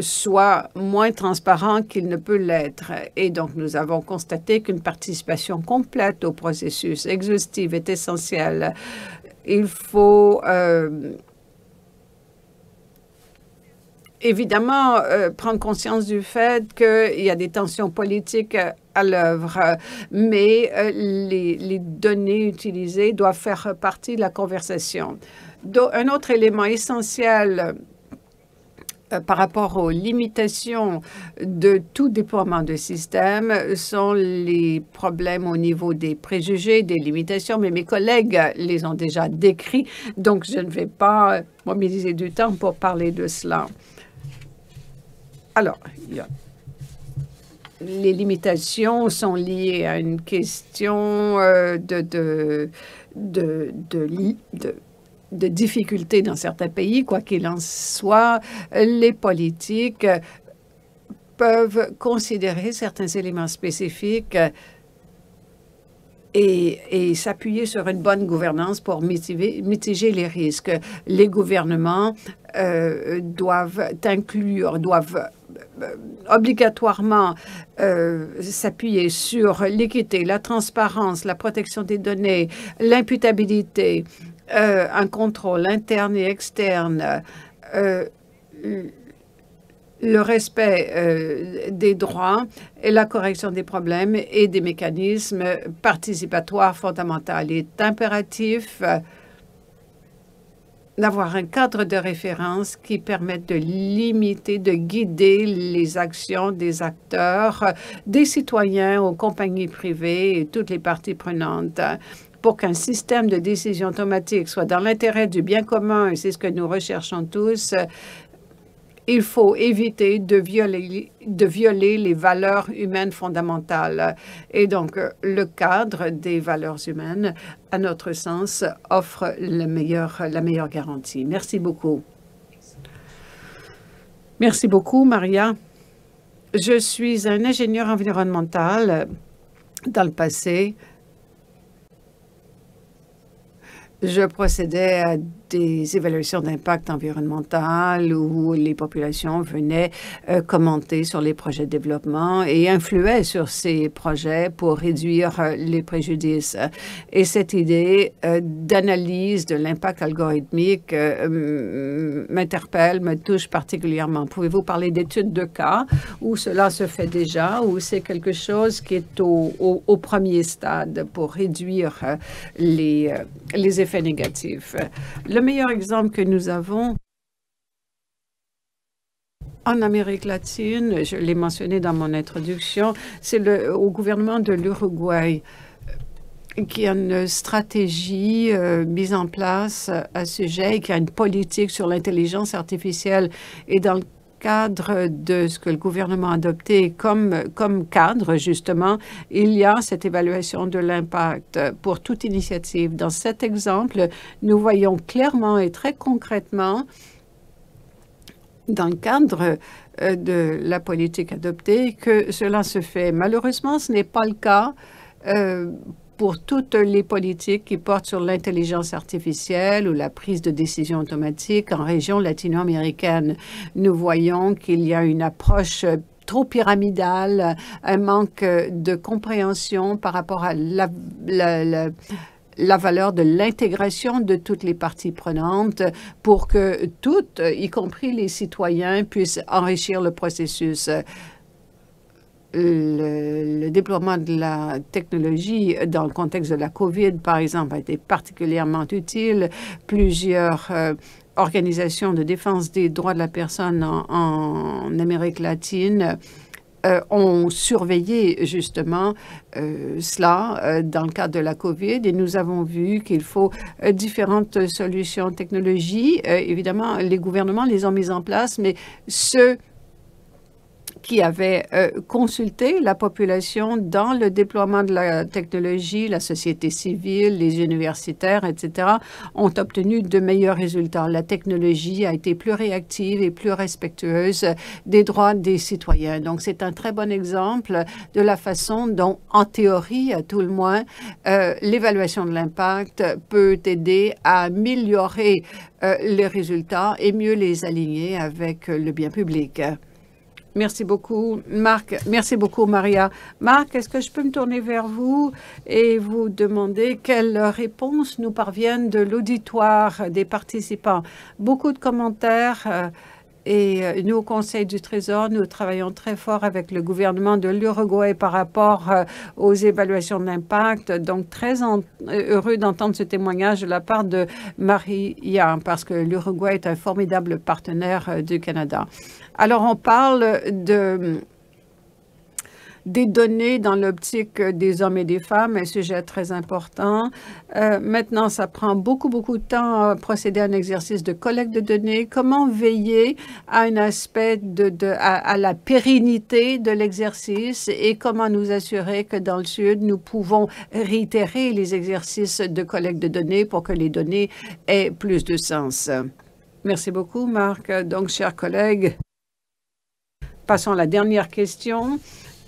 [SPEAKER 3] soit moins transparent qu'il ne peut l'être. Et donc, nous avons constaté qu'une participation complète au processus exhaustif est essentielle. Il faut évidemment prendre conscience du fait qu'il y a des tensions politiques à l'œuvre, mais les données utilisées doivent faire partie de la conversation. Un autre élément essentiel par rapport aux limitations de tout déploiement de système sont les problèmes au niveau des préjugés, des limitations, mais mes collègues les ont déjà décrits, donc je ne vais pas mobiliser du temps pour parler de cela. Alors, les limitations sont liées à une question de difficultés dans certains pays. Quoi qu'il en soit, les politiques peuvent considérer certains éléments spécifiques et s'appuyer sur une bonne gouvernance pour mitiger les risques. Les gouvernements doivent obligatoirement s'appuyer sur l'équité, la transparence, la protection des données, l'imputabilité, un contrôle interne et externe, le respect des droits et la correction des problèmes et des mécanismes participatoires fondamentaux. Il est impératif d'avoir un cadre de référence qui permette de limiter, de guider les actions des acteurs, des citoyens aux compagnies privées et toutes les parties prenantes. Pour qu'un système de décision automatique soit dans l'intérêt du bien commun, et c'est ce que nous recherchons tous, il faut éviter de violer les valeurs humaines fondamentales. Et donc, le cadre des valeurs humaines, à notre sens, offre la meilleure garantie. Merci beaucoup. Merci beaucoup, Maria. Je suis un ingénieur environnemental. Dans le passé, je procédais à des évaluations d'impact environnemental où les populations venaient commenter sur les projets de développement et influaient sur ces projets pour réduire les préjudices. Et cette idée d'analyse de l'impact algorithmique m'interpelle, me touche particulièrement. Pouvez-vous parler d'études de cas où cela se fait déjà, ou c'est quelque chose qui est au premier stade pour réduire les effets négatifs? Le meilleur exemple que nous avons en Amérique latine, je l'ai mentionné dans mon introduction, c'est au gouvernement de l'Uruguay qui a une stratégie mise en place à ce sujet et qui a une politique sur l'intelligence artificielle. Et dans le cadre de ce que le gouvernement a adopté comme cadre, justement, il y a cette évaluation de l'impact pour toute initiative. Dans cet exemple, nous voyons clairement et très concrètement, dans le cadre de la politique adoptée, que cela se fait. Malheureusement, ce n'est pas le cas pour toutes les politiques qui portent sur l'intelligence artificielle ou la prise de décision automatique en région latino-américaine. Nous voyons qu'il y a une approche trop pyramidale, un manque de compréhension par rapport à la valeur de l'intégration de toutes les parties prenantes pour que toutes, y compris les citoyens, puissent enrichir le processus. Le déploiement de la technologie dans le contexte de la COVID, par exemple, a été particulièrement utile. Plusieurs organisations de défense des droits de la personne en Amérique latine ont surveillé justement cela dans le cadre de la COVID et nous avons vu qu'il faut différentes solutions technologiques. Évidemment, les gouvernements les ont mises en place, mais ceux qui avait consulté la population dans le déploiement de la technologie, la société civile, les universitaires, etc., ont obtenu de meilleurs résultats. La technologie a été plus réactive et plus respectueuse des droits des citoyens. Donc, c'est un très bon exemple de la façon dont, en théorie, à tout le moins, l'évaluation de l'impact peut aider à améliorer les résultats et mieux les aligner avec le bien public. Merci beaucoup, Marc. Merci beaucoup, Maria. Marc, est-ce que je peux me tourner vers vous et vous demander quelles réponses nous parviennent de l'auditoire des participants? Beaucoup de commentaires. Et nous, au Conseil du Trésor, nous travaillons très fort avec le gouvernement de l'Uruguay par rapport aux évaluations d'impact. Donc, très heureux d'entendre ce témoignage de la part de Maria, parce que l'Uruguay est un formidable partenaire du Canada. Alors, on parle des données dans l'optique des hommes et des femmes, un sujet très important. Maintenant, ça prend beaucoup de temps à procéder à un exercice de collecte de données. Comment veiller à un aspect à la pérennité de l'exercice et comment nous assurer que dans le Sud, nous pouvons réitérer les exercices de collecte de données pour que les données aient plus de sens. Merci beaucoup, Marc. Donc, chers collègues, passons à la dernière question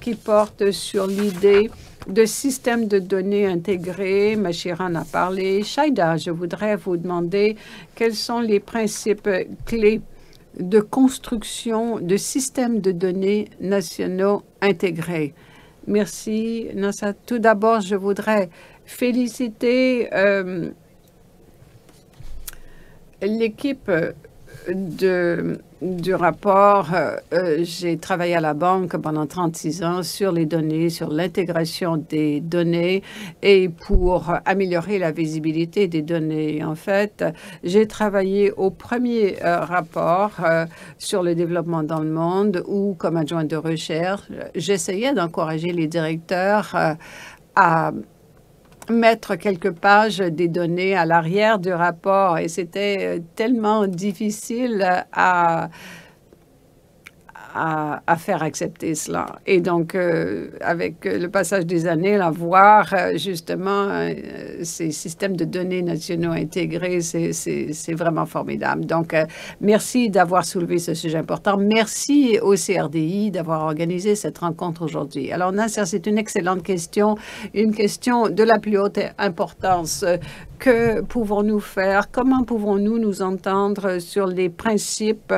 [SPEAKER 3] qui porte sur l'idée de système de données intégrés. Machira en a parlé. Shaida, je voudrais vous demander quels sont les principes clés de construction de systèmes de données nationaux intégrés. Merci, Nassa. Tout d'abord, je voudrais féliciter l'équipe du rapport. J'ai travaillé à la banque pendant 36 ans sur les données, sur l'intégration des données et pour améliorer la visibilité des données. En fait, j'ai travaillé au premier rapport sur le développement dans le monde où, comme adjointe de recherche, j'essayais d'encourager les directeurs à mettre quelques pages des données à l'arrière du rapport et c'était tellement difficile à faire accepter cela. Et donc, avec le passage des années, là, voir justement ces systèmes de données nationaux intégrés, c'est vraiment formidable. Donc, merci d'avoir soulevé ce sujet important. Merci au CRDI d'avoir organisé cette rencontre aujourd'hui. Alors, Nasser, c'est une excellente question, une question de la plus haute importance. Que pouvons-nous faire? Comment pouvons-nous nous entendre sur les principes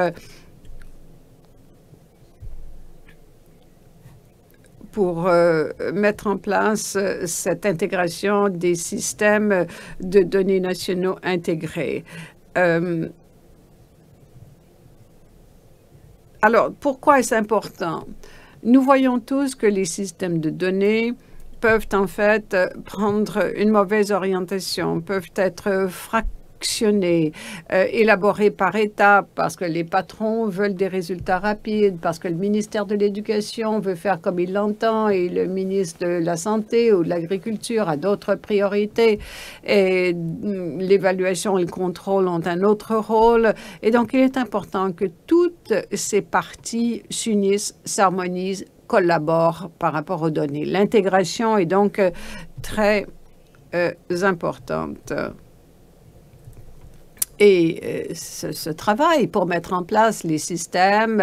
[SPEAKER 3] pour mettre en place cette intégration des systèmes de données nationaux intégrés. Alors, pourquoi est-ce important? Nous voyons tous que les systèmes de données peuvent en fait prendre une mauvaise orientation, peuvent être élaborés par étapes parce que les patrons veulent des résultats rapides, parce que le ministère de l'Éducation veut faire comme il l'entend et le ministre de la Santé ou de l'Agriculture a d'autres priorités et l'évaluation et le contrôle ont un autre rôle. Et donc, il est important que toutes ces parties s'unissent, s'harmonisent, collaborent par rapport aux données. L'intégration est donc très importante. Et ce travail pour mettre en place les systèmes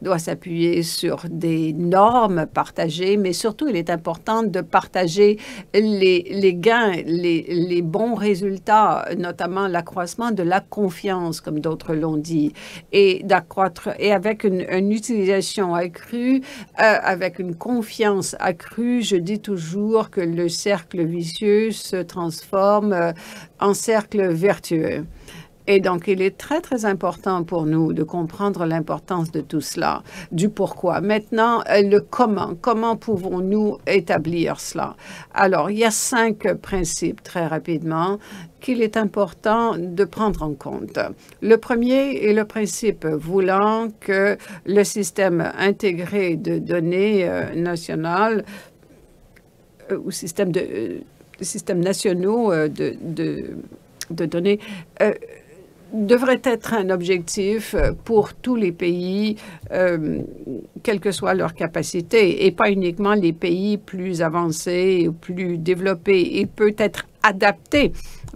[SPEAKER 3] doit s'appuyer sur des normes partagées, mais surtout, il est important de partager les gains, les bons résultats, notamment l'accroissement de la confiance, comme d'autres l'ont dit, et d'accroître, et avec une utilisation accrue, avec une confiance accrue, je dis toujours que le cercle vicieux se transforme en cercle vertueux. Et donc, il est très, très important pour nous de comprendre l'importance de tout cela, du pourquoi. Maintenant, le comment. Comment pouvons-nous établir cela? Alors, il y a 5 principes, très rapidement, qu'il est important de prendre en compte. Le premier est le principe voulant que le système intégré de données nationales ou systèmes nationaux de données devrait être un objectif pour tous les pays, quelle que soit leur capacité, et pas uniquement les pays plus avancés ou plus développés. Il peut être adapté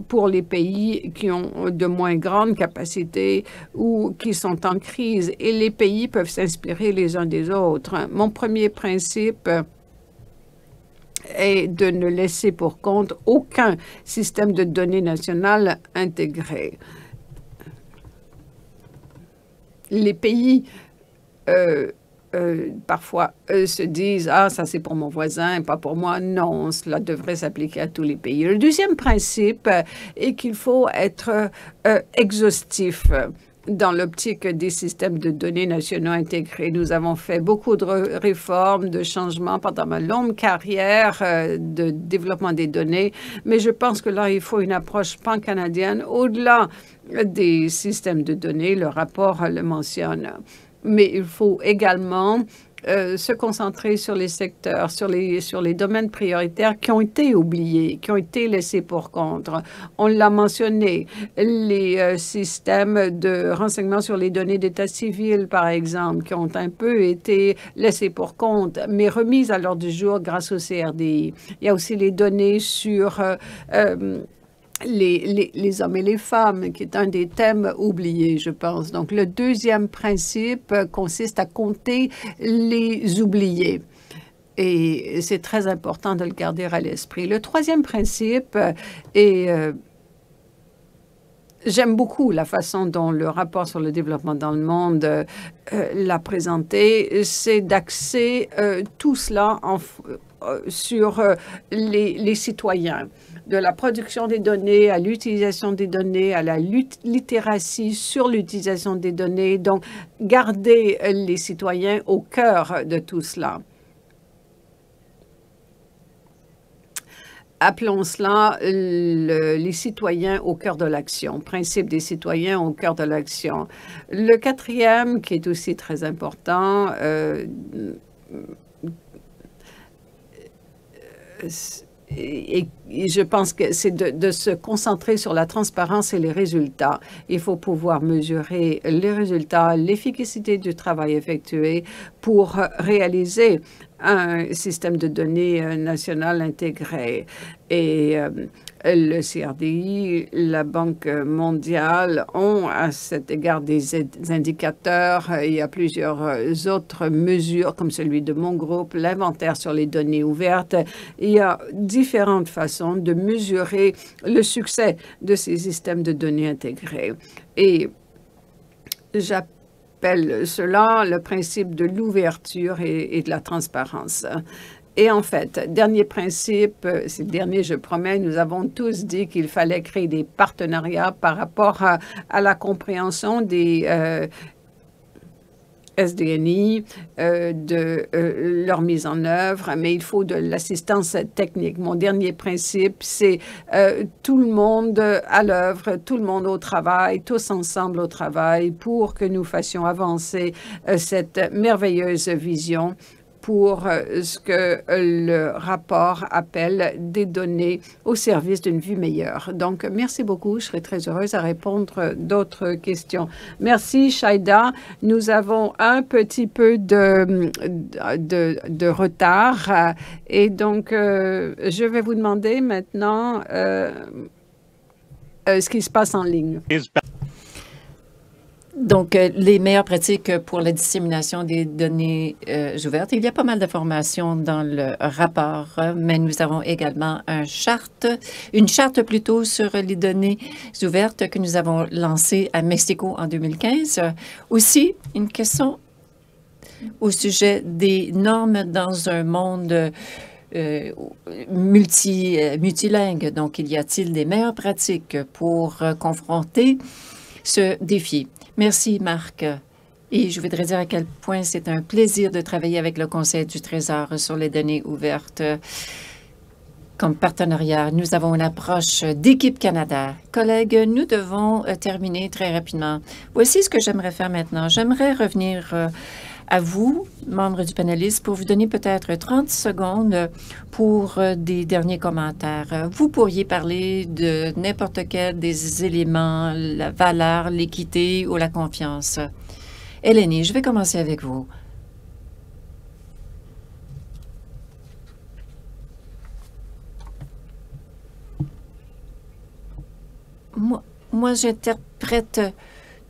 [SPEAKER 3] pour les pays qui ont de moins grandes capacités ou qui sont en crise, et les pays peuvent s'inspirer les uns des autres. Mon premier principe est de ne laisser pour compte aucun système de données national intégré. Les pays parfois se disent « Ah, ça c'est pour mon voisin, pas pour moi ». Non, cela devrait s'appliquer à tous les pays. Le deuxième principe est qu'il faut être exhaustif dans l'optique des systèmes de données nationaux intégrés. Nous avons fait beaucoup de réformes, de changements pendant ma longue carrière de développement des données, mais je pense que là, il faut une approche pan-canadienne au-delà des systèmes de données. Le rapport le mentionne. Mais il faut également se concentrer sur les secteurs, sur les domaines prioritaires qui ont été oubliés, qui ont été laissés pour compte. On l'a mentionné, les systèmes de renseignement sur les données d'état civil, par exemple, qui ont un peu été laissés pour compte, mais remis à l'ordre du jour grâce au CRDI. Il y a aussi les données sur les hommes et les femmes, qui est un des thèmes oubliés, je pense. Donc, le deuxième principe consiste à compter les oubliés. Et c'est très important de le garder à l'esprit. Le troisième principe est... J'aime beaucoup la façon dont le rapport sur le développement dans le monde l'a présenté. C'est d'axer tout cela sur les citoyens. De la production des données à l'utilisation des données, à la littératie sur l'utilisation des données. Donc, garder les citoyens au cœur de tout cela. Appelons cela les citoyens au cœur de l'action, principe des citoyens au cœur de l'action. Le quatrième, qui est aussi très important, et je pense que c'est de se concentrer sur la transparence et les résultats. Il faut pouvoir mesurer les résultats, l'efficacité du travail effectué pour réaliser un système de données national intégré. Et le CRDI, la Banque mondiale ont à cet égard des indicateurs. Il y a plusieurs autres mesures, comme celui de mon groupe, l'inventaire sur les données ouvertes. Il y a différentes façons de mesurer le succès de ces systèmes de données intégrés. Et j'appelle cela le principe de l'ouverture et de la transparence. Et en fait, dernier principe, c'est le dernier, je promets, nous avons tous dit qu'il fallait créer des partenariats par rapport à la compréhension des SDNI, de leur mise en œuvre, mais il faut de l'assistance technique. Mon dernier principe, c'est tout le monde à l'œuvre, tout le monde au travail, tous ensemble au travail pour que nous fassions avancer cette merveilleuse vision pour ce que le rapport appelle des données au service d'une vie meilleure. Donc, merci beaucoup. Je serai très heureuse à répondre d'autres questions. Merci, Shaida. Nous avons un petit peu de retard. Et donc, je vais vous demander maintenant ce qui se passe en ligne.
[SPEAKER 2] Donc, les meilleures pratiques pour la dissémination des données ouvertes. Il y a pas mal d'informations dans le rapport, mais nous avons également une charte plutôt sur les données ouvertes que nous avons lancée à Mexico en 2015. Aussi, une question au sujet des normes dans un monde multilingue. Donc, y a-t-il des meilleures pratiques pour confronter ce défi? Merci, Marc. Et je voudrais dire à quel point c'est un plaisir de travailler avec le Conseil du Trésor sur les données ouvertes comme partenariat. Nous avons une approche d'équipe Canada. Collègues, nous devons terminer très rapidement. Voici ce que j'aimerais faire maintenant. J'aimerais revenir à vous, membres du panélisme, pour vous donner peut-être 30 secondes pour des derniers commentaires. Vous pourriez parler de n'importe quel des éléments, la valeur, l'équité ou la confiance. Eleni, je vais commencer avec vous. Moi, j'interprète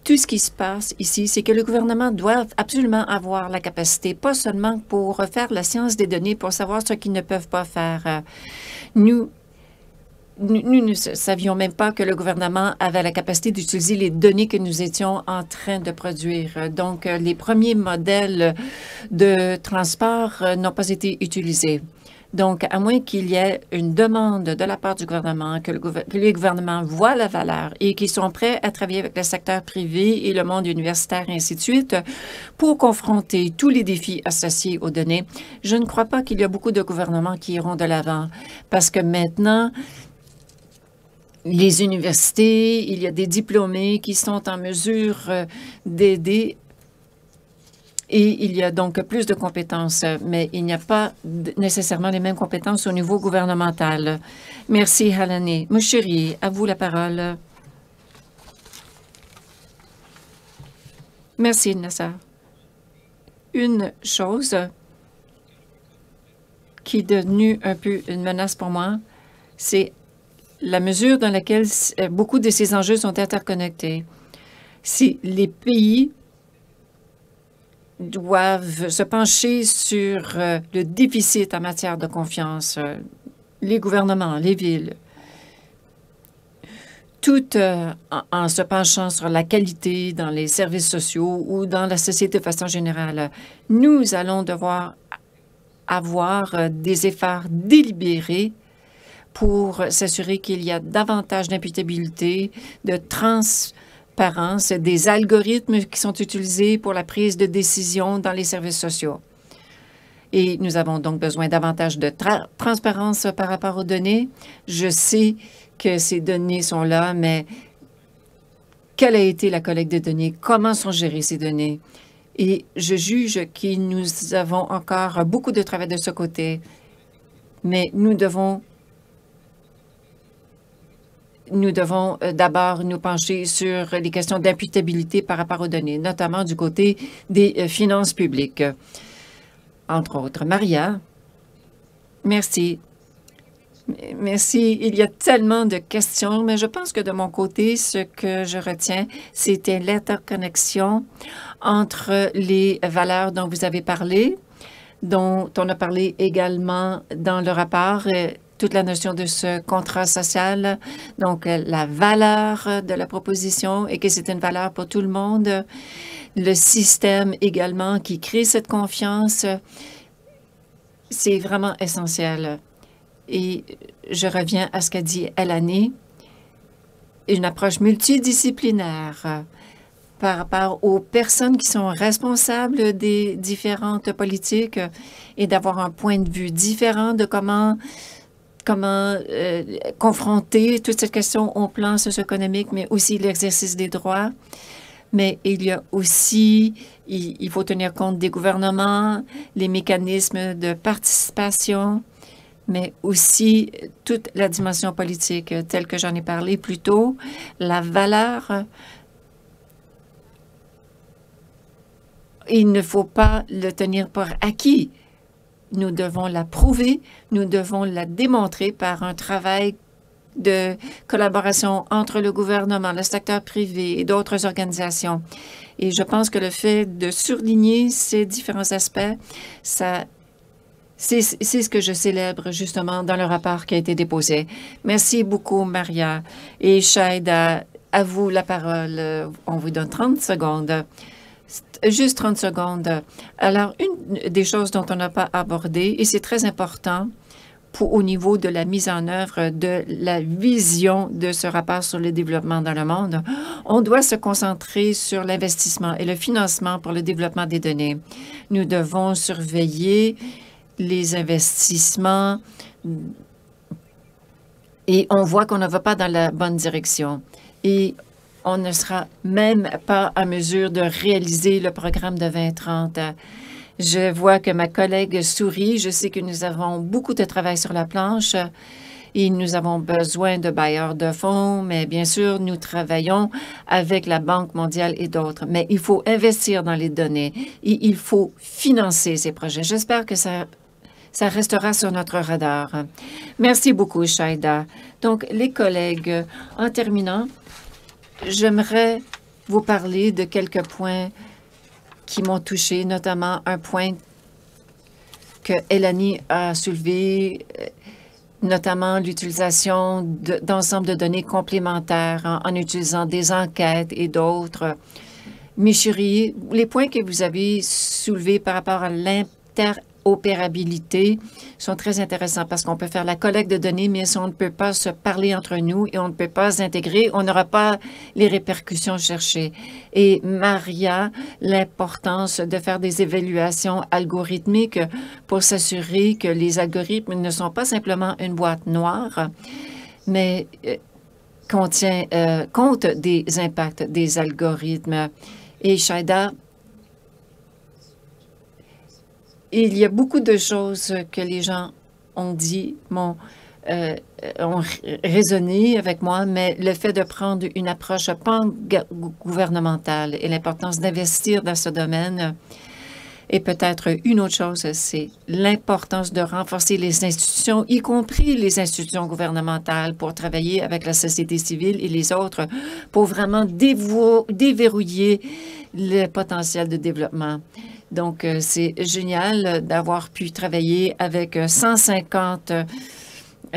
[SPEAKER 2] tout ce qui se passe ici, c'est que le gouvernement doit absolument avoir la capacité, pas seulement pour faire la science des données, pour savoir ce qu'ils ne peuvent pas faire. Nous ne savions même pas que le gouvernement avait la capacité d'utiliser les données que nous étions en train de produire. Donc, les premiers modèles de transport n'ont pas été utilisés. Donc, à moins qu'il y ait une demande de la part du gouvernement, que le gouvernement voit la valeur et qu'ils sont prêts à travailler avec le secteur privé et le monde universitaire et ainsi de suite pour confronter tous les défis associés aux données, je ne crois pas qu'il y a beaucoup de gouvernements qui iront de l'avant parce que maintenant, les universités, il y a des diplômés qui sont en mesure d'aider. Et il y a donc plus de compétences, mais il n'y a pas nécessairement les mêmes compétences au niveau gouvernemental. Merci, Halani. Mouchiri, à vous la parole. Merci, Nassar. Une chose qui est devenue un peu une menace pour moi, c'est la mesure dans laquelle beaucoup de ces enjeux sont interconnectés. Si les pays doivent se pencher sur le déficit en matière de confiance, les gouvernements, les villes, tout en se penchant sur la qualité dans les services sociaux ou dans la société de façon générale. Nous allons devoir avoir des efforts délibérés pour s'assurer qu'il y a davantage d'imputabilité, de transparence, des algorithmes qui sont utilisés pour la prise de décision dans les services sociaux. Et nous avons donc besoin davantage de transparence par rapport aux données. Je sais que ces données sont là, mais quelle a été la collecte de données? Comment sont gérées ces données? Et je juge que nous avons encore beaucoup de travail de ce côté, mais nous devons d'abord nous pencher sur les questions d'imputabilité par rapport aux données, notamment du côté des finances publiques, entre autres. Maria, merci. Merci. Il y a tellement de questions, mais je pense que de mon côté, ce que je retiens, c'était l'interconnexion entre les valeurs dont vous avez parlé, dont on a parlé également dans le rapport, toute la notion de ce contrat social, donc la valeur de la proposition et que c'est une valeur pour tout le monde. Le système également qui crée cette confiance, c'est vraiment essentiel. Et je reviens à ce qu'a dit Elani, une approche multidisciplinaire par rapport aux personnes qui sont responsables des différentes politiques et d'avoir un point de vue différent de comment confronter toute cette question au plan socio-économique, mais aussi l'exercice des droits. Mais il y a aussi, il faut tenir compte des gouvernements, les mécanismes de participation, mais aussi toute la dimension politique, telle que j'en ai parlé plus tôt, la valeur. Il ne faut pas le tenir pour acquis. Nous devons la prouver, nous devons la démontrer par un travail de collaboration entre le gouvernement, le secteur privé et d'autres organisations. Et je pense que le fait de surligner ces différents aspects, c'est ce que je célèbre justement dans le rapport qui a été déposé. Merci beaucoup, Maria. Et Shaida, à vous la parole. On vous donne 30 secondes. Juste 30 secondes. Alors, une des choses dont on n'a pas abordé, et c'est très important au niveau de la mise en œuvre de la vision de ce rapport sur le développement dans le monde, on doit se concentrer sur l'investissement et le financement pour le développement des données. Nous devons surveiller les investissements et on voit qu'on ne va pas dans la bonne direction. Et on ne sera même pas en mesure de réaliser le programme de 2030. Je vois que ma collègue sourit. Je sais que nous avons beaucoup de travail sur la planche et nous avons besoin de bailleurs de fonds, mais bien sûr, nous travaillons avec la Banque mondiale et d'autres. Mais il faut investir dans les données et il faut financer ces projets. J'espère que ça restera sur notre radar. Merci beaucoup, Shaida. Donc, les collègues, en terminant, j'aimerais vous parler de quelques points qui m'ont touché, notamment un point que Elani a soulevé, notamment l'utilisation d'ensemble de données complémentaires en utilisant des enquêtes et d'autres. Micherie, les points que vous avez soulevés par rapport à l'interopérabilité sont très intéressants parce qu'on peut faire la collecte de données, mais si on ne peut pas se parler entre nous et on ne peut pas s'intégrer, on n'aura pas les répercussions cherchées. Et Maria, l'importance de faire des évaluations algorithmiques pour s'assurer que les algorithmes ne sont pas simplement une boîte noire, mais compte des impacts des algorithmes. Et Shaida, il y a beaucoup de choses que les gens ont dit, ont résonné avec moi, mais le fait de prendre une approche pan-gouvernementale et l'importance d'investir dans ce domaine. Et peut-être une autre chose, c'est l'importance de renforcer les institutions, y compris les institutions gouvernementales, pour travailler avec la société civile et les autres, pour vraiment déverrouiller le potentiel de développement. Donc, c'est génial d'avoir pu travailler avec 150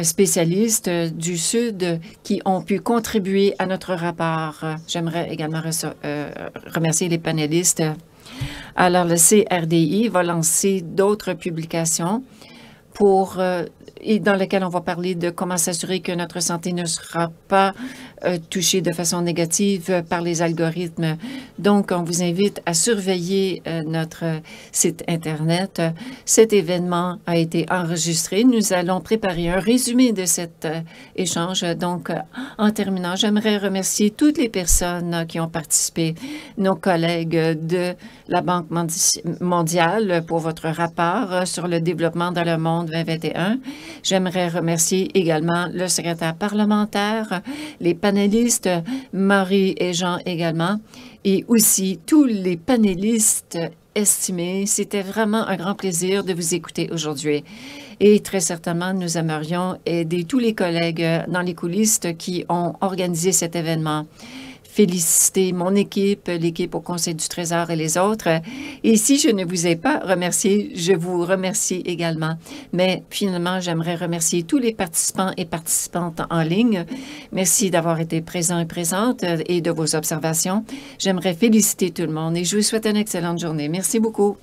[SPEAKER 2] spécialistes du Sud qui ont pu contribuer à notre rapport. J'aimerais également remercier les panélistes. Alors, le CRDI va lancer d'autres publications et dans lesquelles on va parler de comment s'assurer que notre santé ne sera pas touchée de façon négative par les algorithmes. Donc, on vous invite à surveiller notre site Internet. Cet événement a été enregistré. Nous allons préparer un résumé de cet échange. Donc, en terminant, j'aimerais remercier toutes les personnes qui ont participé, nos collègues de la Banque mondiale pour votre rapport sur le développement dans le monde 2021. J'aimerais remercier également le secrétaire parlementaire, les panélistes, Marie et Jean également, et aussi tous les panélistes estimés. C'était vraiment un grand plaisir de vous écouter aujourd'hui. Et très certainement, nous aimerions aider tous les collègues dans les coulisses qui ont organisé cet événement. Féliciter mon équipe, l'équipe au Conseil du Trésor et les autres. Et si je ne vous ai pas remercié, je vous remercie également. Mais finalement, j'aimerais remercier tous les participants et participantes en ligne. Merci d'avoir été présents et présentes et de vos observations. J'aimerais féliciter tout le monde et je vous souhaite une excellente journée. Merci beaucoup.